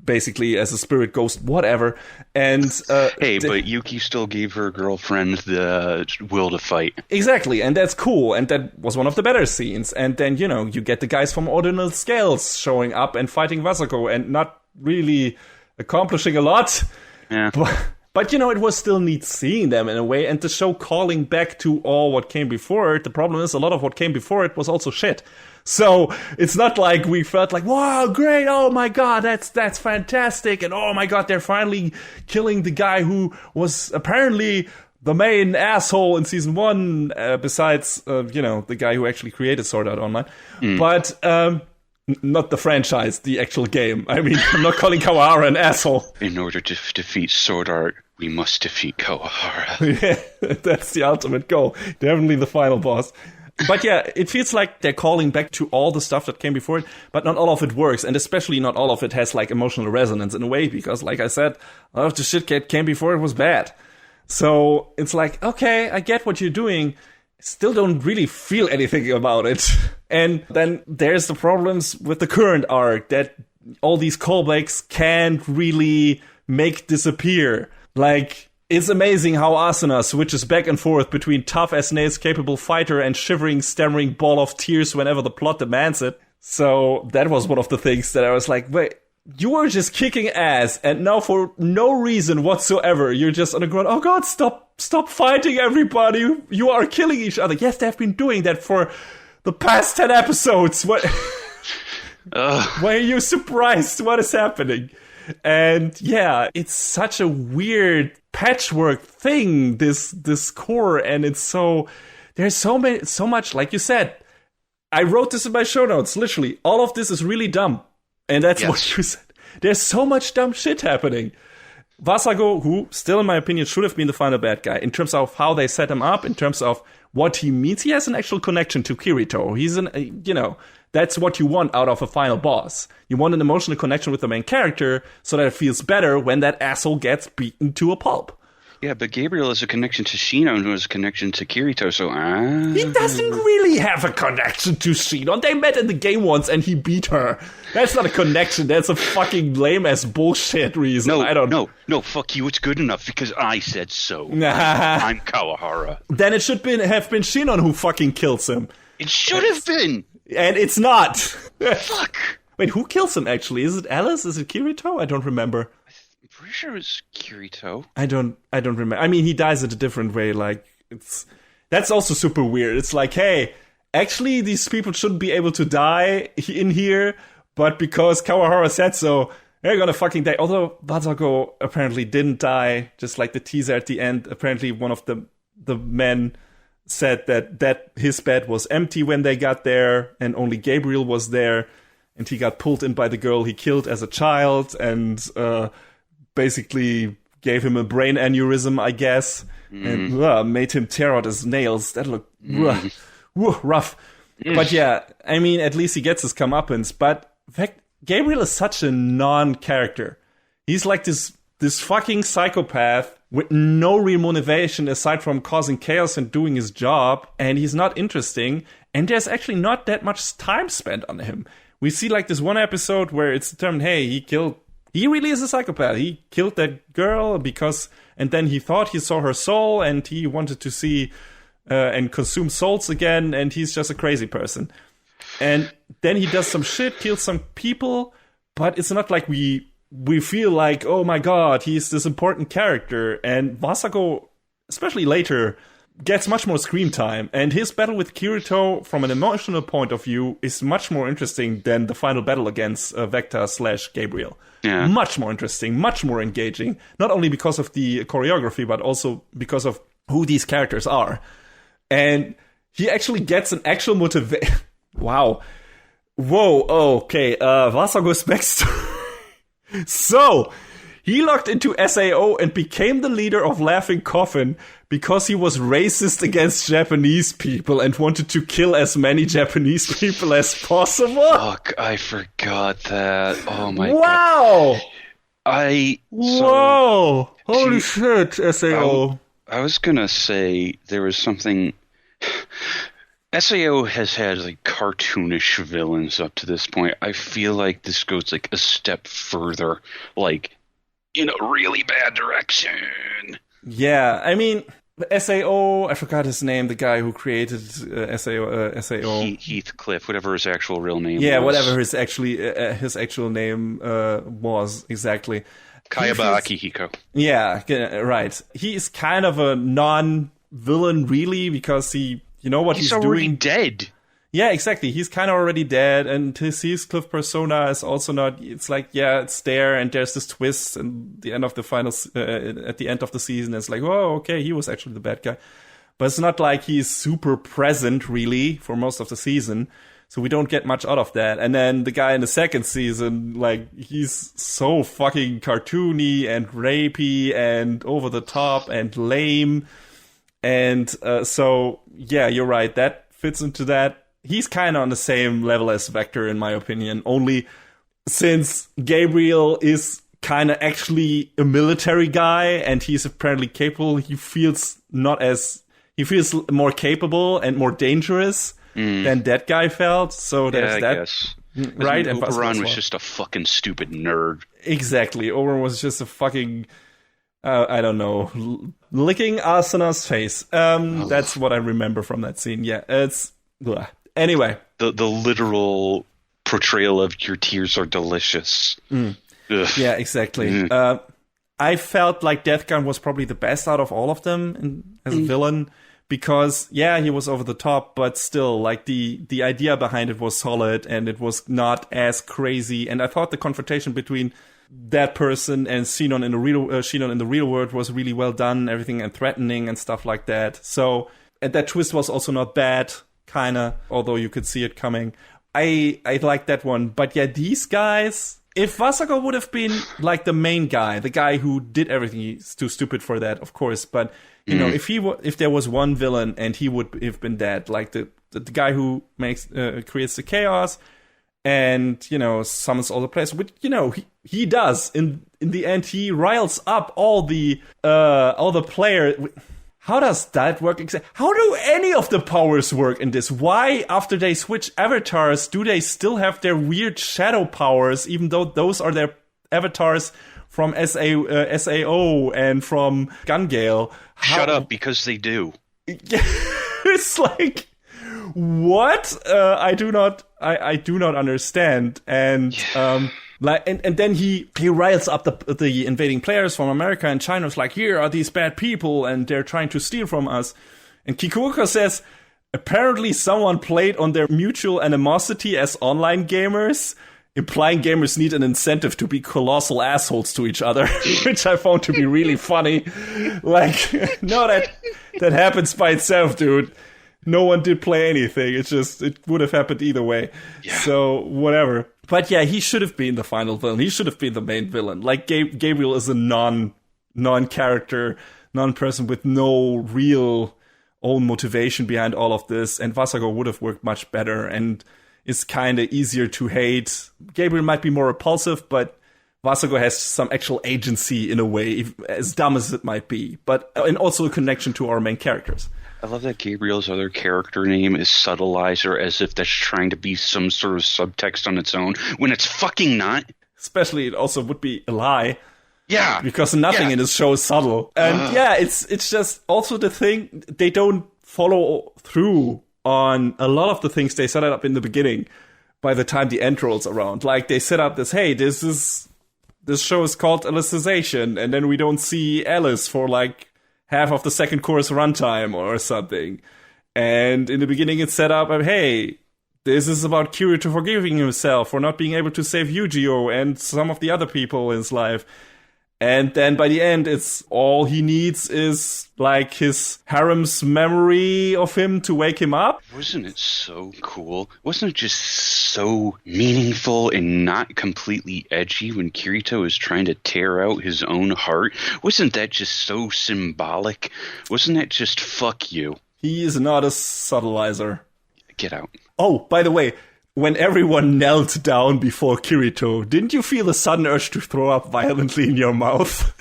basically as a spirit ghost, whatever. And but Yuki still gave her girlfriend the will to fight. Exactly, and that's cool, and that was one of the better scenes. And then you get the guys from Ordinal Scales showing up and fighting Vasago and not really accomplishing a lot. Yeah. But it was still neat seeing them in a way, and the show calling back to all what came before it. The problem is a lot of what came before it was also shit. So it's not like we felt like, wow, great, oh my god, that's fantastic, and oh my god, they're finally killing the guy who was apparently the main asshole in Season 1, besides, the guy who actually created Sword Art Online. But, Not the franchise, the actual game. I mean, I'm not calling Kawahara an asshole. In order to defeat Sword Art, we must defeat Kawahara. Yeah, that's the ultimate goal. Definitely the final boss. But yeah, it feels like they're calling back to all the stuff that came before it, but not all of it works, and especially not all of it has like emotional resonance in a way, because like I said, a lot of the shit that came before it was bad. So it's like, okay, I get what you're doing, still don't really feel anything about it. And then there's the problems with the current arc that all these callbacks can't really make disappear. Like, it's amazing how Asuna switches back and forth between tough as nails capable fighter and shivering, stammering ball of tears whenever the plot demands it. So that was one of the things that I was like, wait, you were just kicking ass, and now for no reason whatsoever, you're just on the ground, oh god, stop fighting everybody, you are killing each other. Yes, they've been doing that for the past 10 episodes. What? Why are you surprised? What is happening? And yeah, it's such a weird patchwork thing, this core, and it's there's so much, like you said, I wrote this in my show notes, literally, all of this is really dumb. And that's what you said. There's so much dumb shit happening. Wasago, who still in my opinion should have been the final bad guy, in terms of how they set him up, in terms of what he means, he has an actual connection to Kirito. He's that's what you want out of a final boss. You want an emotional connection with the main character so that it feels better when that asshole gets beaten to a pulp. Yeah, but Gabriel has a connection to Shinon, who has a connection to Kirito, so He doesn't really have a connection to Shinon. They met in the game once and he beat her. That's not a connection. That's a fucking lame-ass bullshit reason. No, fuck you. It's good enough because I said so. I'm Kawahara. Then it should have been Shinon who fucking kills him. It should have been! And it's not. Fuck! Wait, who kills him actually? Is it Alice? Is it Kirito? I don't remember. I'm pretty sure it's Kirito. I don't remember. I mean, he dies in a different way. Like, that's also super weird. It's like, hey, actually, these people shouldn't be able to die in here, but because Kawahara said so, they're gonna fucking die. Although Wasago apparently didn't die, just like the teaser at the end. Apparently, one of the men said that his bed was empty when they got there, and only Gabriel was there, and he got pulled in by the girl he killed as a child, and basically gave him a brain aneurysm, I guess, and made him tear out his nails. That looked rough. But yeah, I mean, at least he gets his comeuppance. But in fact, Gabriel is such a non-character. He's like this fucking psychopath with no real motivation aside from causing chaos and doing his job, and he's not interesting, and there's actually not that much time spent on him. We see like this one episode where it's determined, hey, he really is a psychopath. He killed that girl and then he thought he saw her soul, and he wanted to see and consume souls again, and he's just a crazy person. And then he does some shit, kills some people, but it's not like we feel like, oh my god, he's this important character. And Wasago, especially later, gets much more screen time. And his battle with Kirito, from an emotional point of view, is much more interesting than the final battle against Vector/Gabriel. Yeah. Much more interesting, much more engaging. Not only because of the choreography, but also because of who these characters are. And he actually gets an actual motivation. Wow. Whoa, okay. Wasago's backstory. So, he logged into SAO and became the leader of Laughing Coffin because he was racist against Japanese people and wanted to kill as many Japanese people as possible. Fuck, I forgot that. Oh my god. Wow! Whoa! Holy shit, SAO. I was gonna say there was something... SAO has had like cartoonish villains up to this point. I feel like this goes like a step further, like in a really bad direction. Yeah, I mean, SAO, I forgot his name, the guy who created SAO. Heathcliff, whatever his actual real name was. Yeah, whatever his actual name was, exactly. Kayaba Akihiko. Yeah, right. He is kind of a non-villain, really, because he's already doing. Dead. Yeah, exactly. He's kind of already dead, and his Heathcliff persona is also not. It's like, yeah, it's there, and there's this twist, and the end of the at the end of the season, it's like, oh, okay, he was actually the bad guy, but it's not like he's super present really for most of the season. So we don't get much out of that. And then the guy in the second season, like, he's so fucking cartoony and rapey and over the top and lame. And so, yeah, you're right. That fits into that. He's kind of on the same level as Vector, in my opinion. Only since Gabriel is kind of actually a military guy and he's apparently capable, he feels more capable and more dangerous than that guy felt. So there's that. Guess. Right? And Oberon was just a fucking stupid nerd. Exactly. Oberon was just a fucking, I don't know, licking Asana's face. That's what I remember from that scene. Yeah, it's... Blah. Anyway. The literal portrayal of your tears are delicious. Yeah, exactly. I felt like Deathgun was probably the best out of all of them as a villain. Because, yeah, he was over the top, but still, like, the idea behind it was solid, and it was not as crazy. And I thought the confrontation between that person and Xenon in the real world was really well done, everything, and threatening and stuff like that. So, and that twist was also not bad, kinda, although you could see it coming. I liked that one. But yeah, these guys, if Vasago would have been, like, the main guy, the guy who did everything, he's too stupid for that, of course, but... You know, if there was one villain and he would have been dead, like the guy who creates the chaos and, you know, summons all the players, which, you know, he does. In the end, he riles up all the players. How does that work exactly? How do any of the powers work in this? Why, after they switch avatars, do they still have their weird shadow powers, even though those are their avatars from SAO and from Gungale? Shut up, because they do. It's like, what? I do not understand. And and then he riles up the invading players from America and China. It's like, here are these bad people, and they're trying to steal from us. And Kikuoka says, apparently someone played on their mutual animosity as online gamers, implying gamers need an incentive to be colossal assholes to each other, which I found to be really funny. Like, no, that happens by itself, dude. No one did play anything. It would have happened either way. Yeah. So, whatever. But yeah, he should have been the final villain. He should have been the main villain. Like, Gabriel is a non-character, non-person with no real own motivation behind all of this. And Vasago would have worked much better and is kind of easier to hate. Gabriel might be more repulsive, but Vasago has some actual agency in a way, as dumb as it might be, and also a connection to our main characters. I love that Gabriel's other character name is Subtleizer, as if that's trying to be some sort of subtext on its own, when it's fucking not. Especially, it also would be a lie. Yeah. Because nothing in this show is subtle. And it's just also the thing, they don't follow through on a lot of the things they set up in the beginning by the time the end rolls around. Like, they set up this, hey, this show is called Alicization, and then we don't see Alice for, like, half of the second course runtime or something. And in the beginning it's set up, hey, this is about Kirito forgiving himself for not being able to save Yu-Gi-Oh! And some of the other people in his life. And then by the end, it's all he needs is, like, his harem's memory of him to wake him up. Wasn't it so cool? Wasn't it just so meaningful and not completely edgy when Kirito is trying to tear out his own heart? Wasn't that just so symbolic? Wasn't that just fuck you? He is not a subtleizer. Get out. Oh, by the way, when everyone knelt down before Kirito, didn't you feel a sudden urge to throw up violently in your mouth?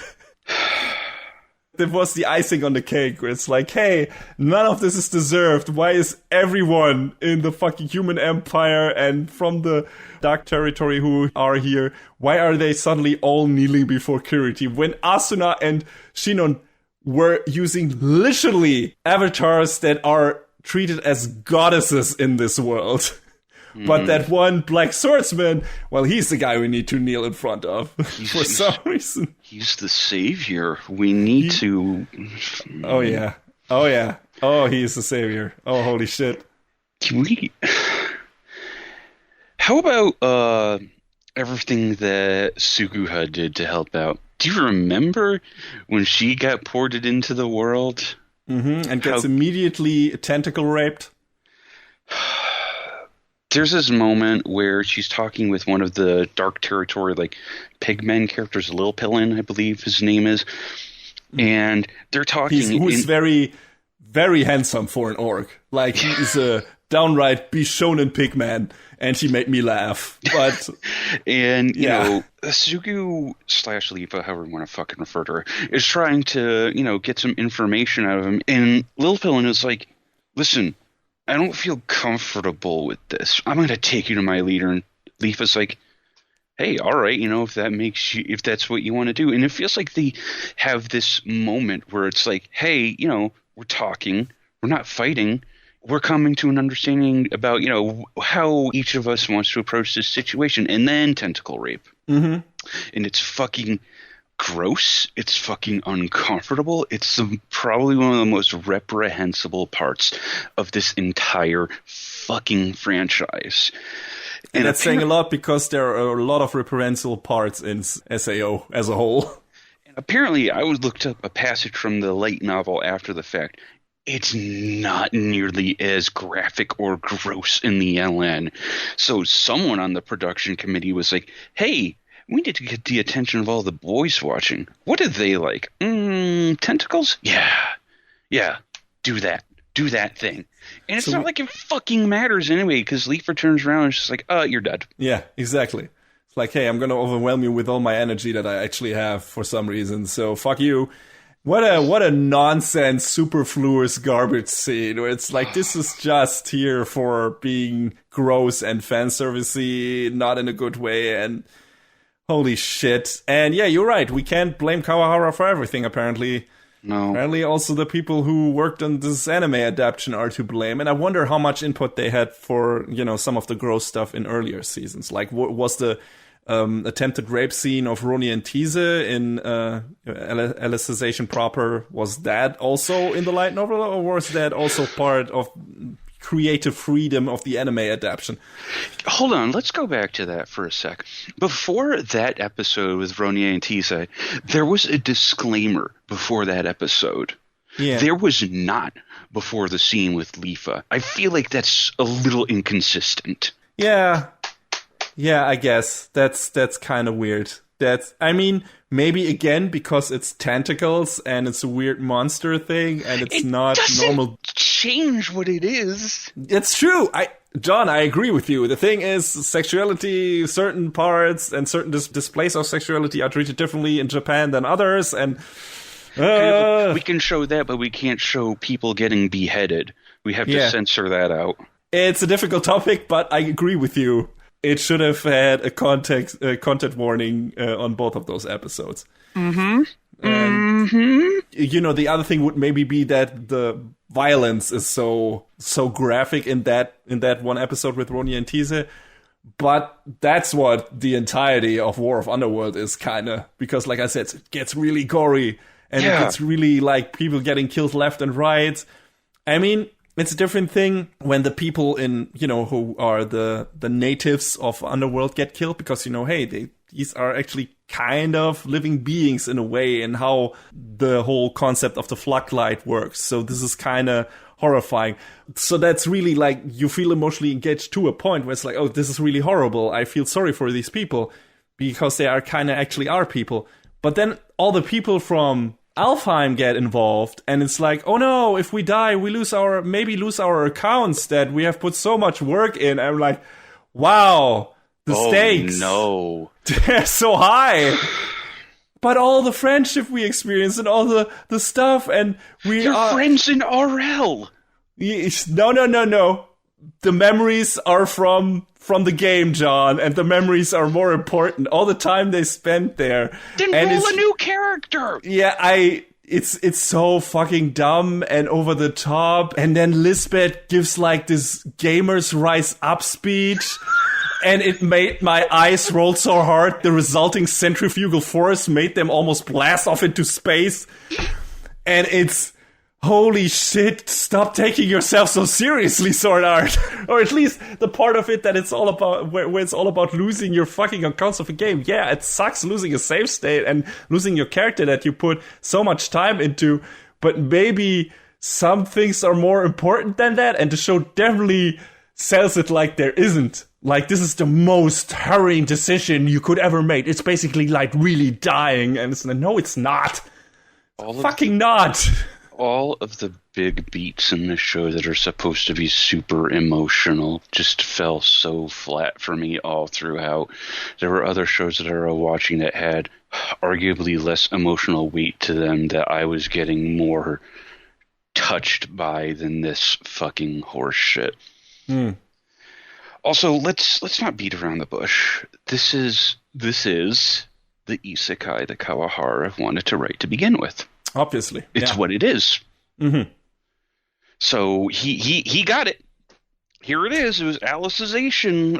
That was the icing on the cake, where it's like, hey, none of this is deserved. Why is everyone in the fucking human empire and from the dark territory who are here, why are they suddenly all kneeling before Kirito? When Asuna and Shinon were using literally avatars that are treated as goddesses in this world. But that one black swordsman, well, he's the guy we need to kneel in front of for some reason. He's the savior. We need to... Oh, yeah. Oh, yeah. Oh, he's the savior. Oh, holy shit. Can we... How about everything that Suguha did to help out? Do you remember when she got ported into the world? Mm-hmm. And gets immediately tentacle raped? There's this moment where she's talking with one of the Dark Territory, like, pigmen characters, Lil Pillin, I believe his name is. And they're talking. Who's very, very handsome for an orc. Like, he is a downright Bishonen pigman, and she made me laugh. But and, you know, Sugu / Lipa, however you want to fucking refer to her, is trying to, you know, get some information out of him. And Lil Pillin is like, listen, I don't feel comfortable with this. I'm going to take you to my leader. And Lifa's like, hey, all right, you know, if that's what you want to do. And it feels like they have this moment where it's like, hey, you know, we're talking, we're not fighting, we're coming to an understanding about, you know, how each of us wants to approach this situation. And then tentacle rape. Mm-hmm. And it's fucking gross. It's fucking uncomfortable. It's probably one of the most reprehensible parts of this entire fucking franchise. And that's saying a lot because there are a lot of reprehensible parts in SAO as a whole. And apparently, I looked up a passage from the light novel after the fact. It's not nearly as graphic or gross in the LN. So someone on the production committee was like, hey, we need to get the attention of all the boys watching. What do they like? Tentacles? Yeah, do that thing. And it's not like it fucking matters anyway, because Leafer turns around and she's like, you're dead. Yeah, exactly. It's like, hey, I'm going to overwhelm you with all my energy that I actually have for some reason, so fuck you. What a nonsense, superfluous garbage scene, where it's like, this is just here for being gross and fanservice-y, not in a good way, and holy shit. And yeah, you're right, we can't blame Kawahara for everything, apparently. No. Apparently also the people who worked on this anime adaptation are to blame, and I wonder how much input they had for, you know, some of the gross stuff in earlier seasons. Like, was the attempted rape scene of Roni and Tease in Alicization proper, was that also in the light novel, or was that also part of creative freedom of the anime adaptation? Hold on, let's go back to that for a sec. Before that episode with Ronier and Tease, there was a disclaimer before that episode. Yeah. There was not before the scene with Lifa. I feel like that's a little inconsistent. Yeah, I guess. That's kind of weird. I mean, maybe again because it's tentacles and it's a weird monster thing and it's not normal. Change what it is. It's true. John, I agree with you. The thing is, sexuality, certain parts and certain displays of sexuality are treated differently in Japan than others, and we can show that, but we can't show people getting beheaded. We have to censor that out. It's a difficult topic, but I agree with you. It should have had a content warning on both of those episodes. Mm-hmm. And, you know, the other thing would maybe be that the violence is so graphic in that one episode with Roni and Tease. But that's what the entirety of War of Underworld is, kind of. Because, like I said, it gets really gory. And it gets really, like, people getting killed left and right. I mean, it's a different thing when the people in, you know, who are the natives of Underworld get killed, because, you know, hey, these are actually kind of living beings in a way, and how the whole concept of the floodlight works. So this is kind of horrifying. So that's really like, you feel emotionally engaged to a point where it's like, oh, this is really horrible. I feel sorry for these people because they are kind of actually our people. But then all the people from Alfheim get involved, and it's like, oh no, if we die, we lose our accounts that we have put so much work in. I'm like, wow, the stakes. No. They're so high. But all the friendship we experience and all the stuff, and You're friends in RL. No. The memories are from the game, John, and the memories are more important. All the time they spent there. Then roll a new character. Yeah, it's so fucking dumb and over the top. And then Lisbeth gives like this Gamers Rise Up speech. And it made my eyes roll so hard. The resulting centrifugal force made them almost blast off into space. And it's, holy shit, stop taking yourself so seriously, Sword Art. Or at least the part of it that it's all about, where it's all about losing your fucking accounts of a game. Yeah, it sucks losing a save state and losing your character that you put so much time into. But maybe some things are more important than that. And the show definitely sells it like there isn't. Like, this is the most harrowing decision you could ever make. It's basically like really dying. And it's like, no, it's not. Not. All of the big beats in the show that are supposed to be super emotional just fell so flat for me all throughout. There were other shows that I was watching that had arguably less emotional weight to them that I was getting more touched by than this fucking horse shit. Also, let's not beat around the bush. This is the isekai that Kawahara wanted to write to begin with. Obviously. It's what it is. Mm-hmm. So he got it. Here it is. It was Alicization.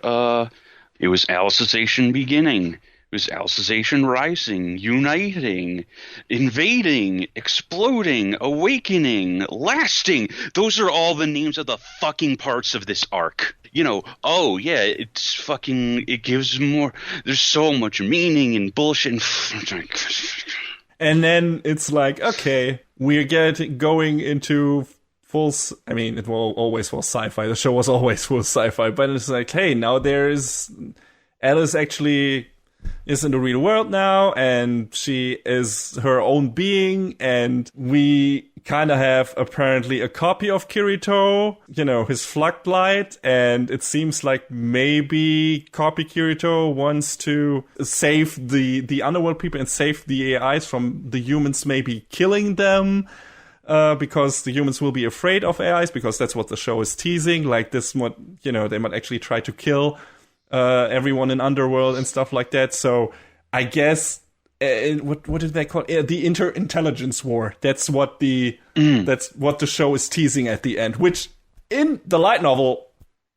It was Alicization beginning. It was Alicization rising, uniting, invading, exploding, awakening, lasting. Those are all the names of the fucking parts of this arc. You know, oh yeah, it's fucking, it gives more, there's so much meaning and bullshit. And then it's like, okay, we're going into I mean, it was always full sci-fi. The show was always full sci-fi. But it's like, hey, now Alice actually is in the real world now, and she is her own being, and we kind of have apparently a copy of Kirito, his Floodlight, and it seems like maybe copy Kirito wants to save the underworld people and save the AIs from the humans maybe killing them, because the humans will be afraid of AIs, because that's what the show is teasing, like this, they might actually try to kill everyone in Underworld and stuff like that. So I guess what did they call it? The inter-intelligence war. That's what the show is teasing at the end, which in the light novel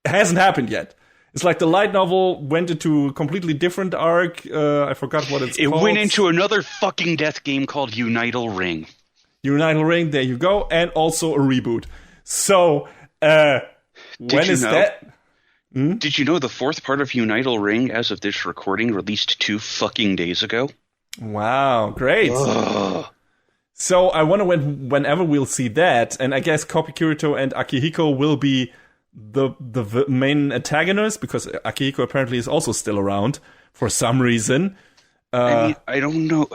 hasn't happened yet. It's like the light novel went into a completely different arc. I forgot what it's called. It went into another fucking death game called Untitled Ring. Untitled Ring, there you go, and also a reboot. So when is that? Did you know the fourth part of Untitled Ring, as of this recording, released 2 fucking days ago? Wow, great. Ugh. So I wonder whenever we'll see that, and I guess Copy Kirito and Akihiko will be the main antagonists, because Akihiko apparently is also still around for some reason. I mean, I don't know.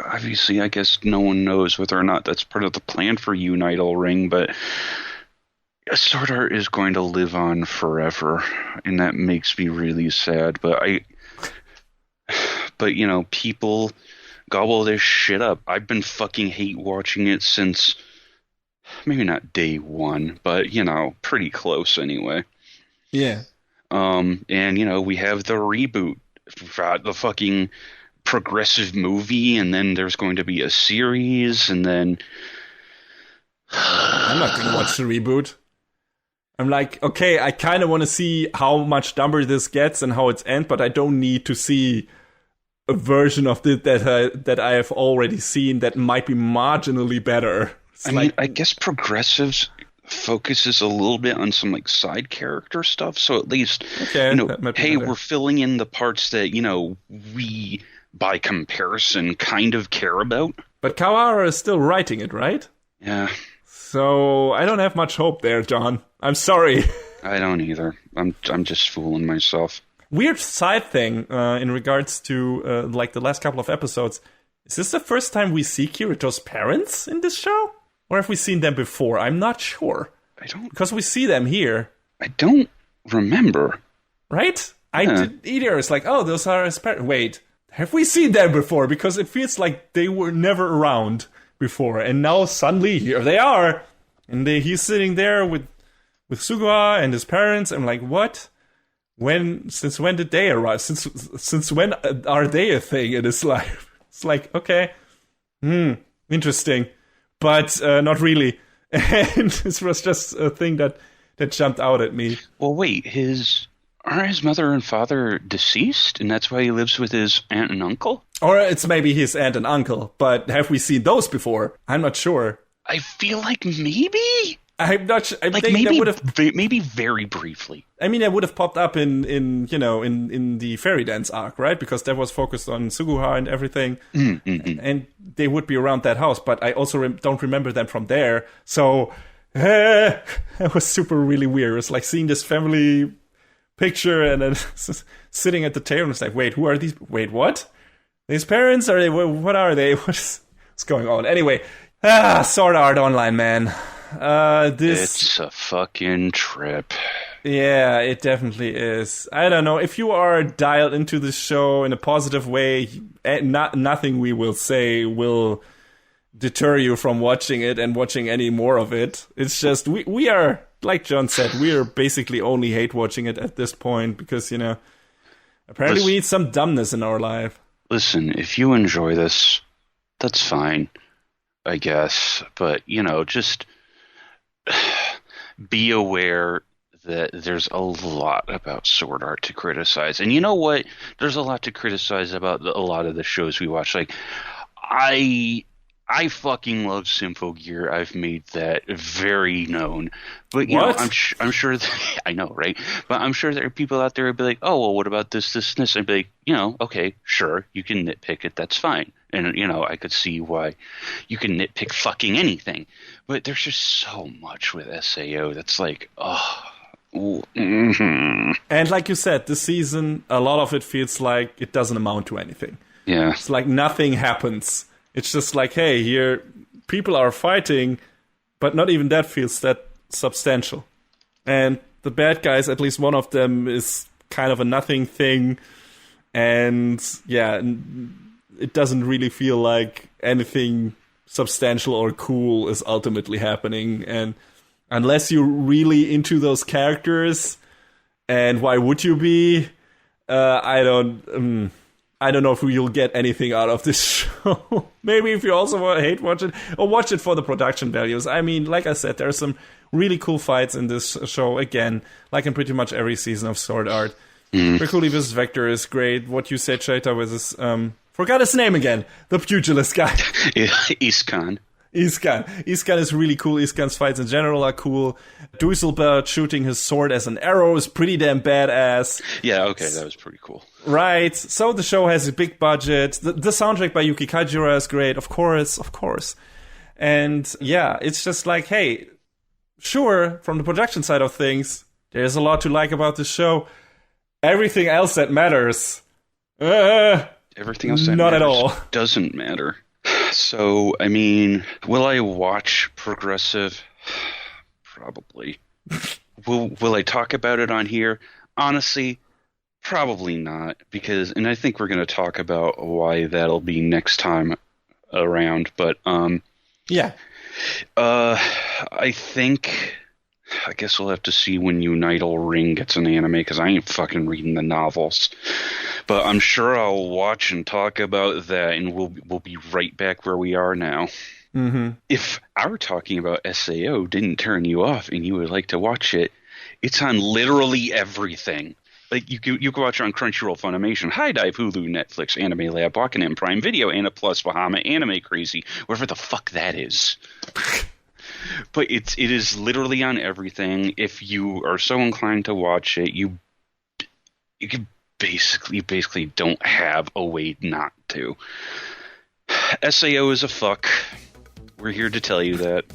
Obviously, I guess no one knows whether or not that's part of the plan for Untitled Ring, but Sword Art is going to live on forever, and that makes me really sad. But people gobble this shit up. I've been fucking hate watching it since maybe not day one, but pretty close anyway. Yeah. And we have the reboot, the fucking progressive movie, and then there's going to be a series, and then I'm not going to watch the reboot. I'm like, okay, I kind of want to see how much dumber this gets and how it's ends, but I don't need to see a version of it that I have already seen that might be marginally better. I guess Progressives focuses a little bit on some like side character stuff, so at least hey, we're filling in the parts that we by comparison kind of care about. But Kawahara is still writing it, right? Yeah. So I don't have much hope there, John. I'm sorry. I don't either. I'm just fooling myself. Weird side thing in regards to like the last couple of episodes. Is this the first time we see Kirito's parents in this show? Or have we seen them before? I'm not sure. Because we see them here. I don't remember. Right? I didn't either. It's like, oh, those are his parents. Wait, have we seen them before? Because it feels like they were never around before. And now suddenly here they are. And he's sitting there with Suguha and his parents. I'm like, what? Since when did they arrive? Since when are they a thing in his life? It's like, okay, interesting, but not really. And this was just a thing that jumped out at me. Well, wait, aren't his mother and father deceased, and that's why he lives with his aunt and uncle? Or it's maybe his aunt and uncle, but have we seen those before? I'm not sure. I feel like maybe. I'm not sure. Maybe very briefly. I mean, it would have popped up in the Fairy Dance arc, right? Because that was focused on Suguha and everything, and they would be around that house. But I also don't remember them from there. So It was super really weird. It was like seeing this family picture and then sitting at the table and it's like, wait, who are these? Wait, what? These parents? Are they? What are they? What's going on? Anyway, Sword Art Online, man. It's a fucking trip. Yeah, it definitely is. I don't know. If you are dialed into this show in a positive way, nothing we will say will deter you from watching it and watching any more of it. It's just, we are, like John said, we are basically only hate watching it at this point because, apparently we need some dumbness in our life. Listen, if you enjoy this, that's fine, I guess. But, just be aware that there's a lot about Sword Art to criticize. And you know what? There's a lot to criticize about a lot of the shows we watch. Like, I fucking love Symphogear. I've made that very known. But, I'm sure that, I know, right? But I'm sure there are people out there who'd be like, oh, well, what about this, and this? I'd be like, okay, sure, you can nitpick it. That's fine. And, I could see why you can nitpick fucking anything. But there's just so much with SAO that's like, mm-hmm. And like you said, this season, a lot of it feels like it doesn't amount to anything. Yeah. It's like nothing happens. It's just like, hey, here, people are fighting, but not even that feels that substantial. And the bad guys, at least one of them, is kind of a nothing thing. And, yeah, it doesn't really feel like anything substantial or cool is ultimately happening. And unless you're really into those characters, and why would you be? I don't know if you'll get anything out of this show. Maybe if you also hate watch it, or watch it for the production values. I mean, like I said, there are some really cool fights in this show. Again, like in pretty much every season of Sword Art. Hercule vs. Vector is great. What you said, Shaita, with his forgot his name again. The pugilist guy. Iskan. Iskan is really cool. Iskan's fights in general are cool. Dusselbert shooting his sword as an arrow is pretty damn badass. Yeah, okay, that was pretty cool. Right. So the show has a big budget. The soundtrack by Yuki Kajiura is great, of course. And yeah, it's just like, hey, sure, from the production side of things, there's a lot to like about this show. Everything else that matters, everything else that not matters at all doesn't matter. So, I mean, will I watch Progressive? Probably. Will I talk about it on here? Honestly, probably not. And I think we're going to talk about why that'll be next time around. But, yeah. I guess we'll have to see when Untitled Ring gets an anime, because I ain't fucking reading the novels. But I'm sure I'll watch and talk about that, and we'll be right back where we are now. Mm-hmm. If our talking about SAO didn't turn you off and you would like to watch it, it's on literally everything. Like, you can watch it on Crunchyroll, Funimation, High Dive, Hulu, Netflix, Anime Lab, Wakanim, Prime Video, Anna Plus, Bahama, Anime Crazy, wherever the fuck that is. But it is literally on everything. If you are so inclined to watch it, you can basically don't have a way not to. SAO is a fuck. We're here to tell you that.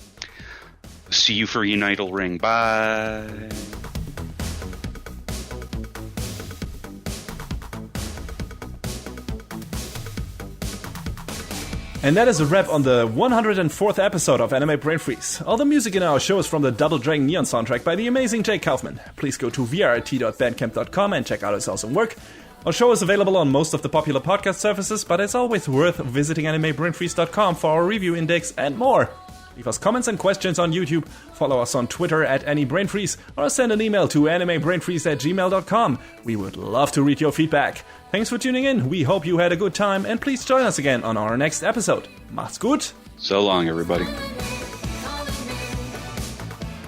See you for Untitled Ring. Bye. And that is a wrap on the 104th episode of Anime Brain Freeze. All the music in our show is from the Double Dragon Neon soundtrack by the amazing Jake Kaufman. Please go to vrt.bandcamp.com and check out his awesome work. Our show is available on most of the popular podcast services, but it's always worth visiting animebrainfreeze.com for our review index and more. Leave us comments and questions on YouTube, follow us on Twitter at AnyBrainFreeze, or send an email to animebrainfreeze@gmail.com. We would love to read your feedback. Thanks for tuning in, we hope you had a good time, and please join us again on our next episode. Macht's gut! So long, everybody.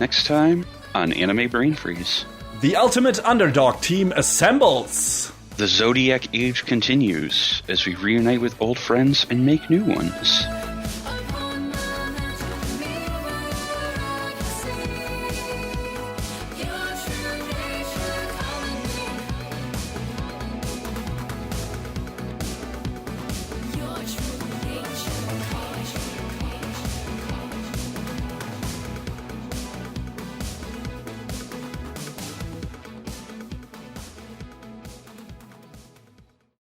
Next time on Anime Brain Freeze. The ultimate underdog team assembles! The Zodiac Age continues as we reunite with old friends and make new ones.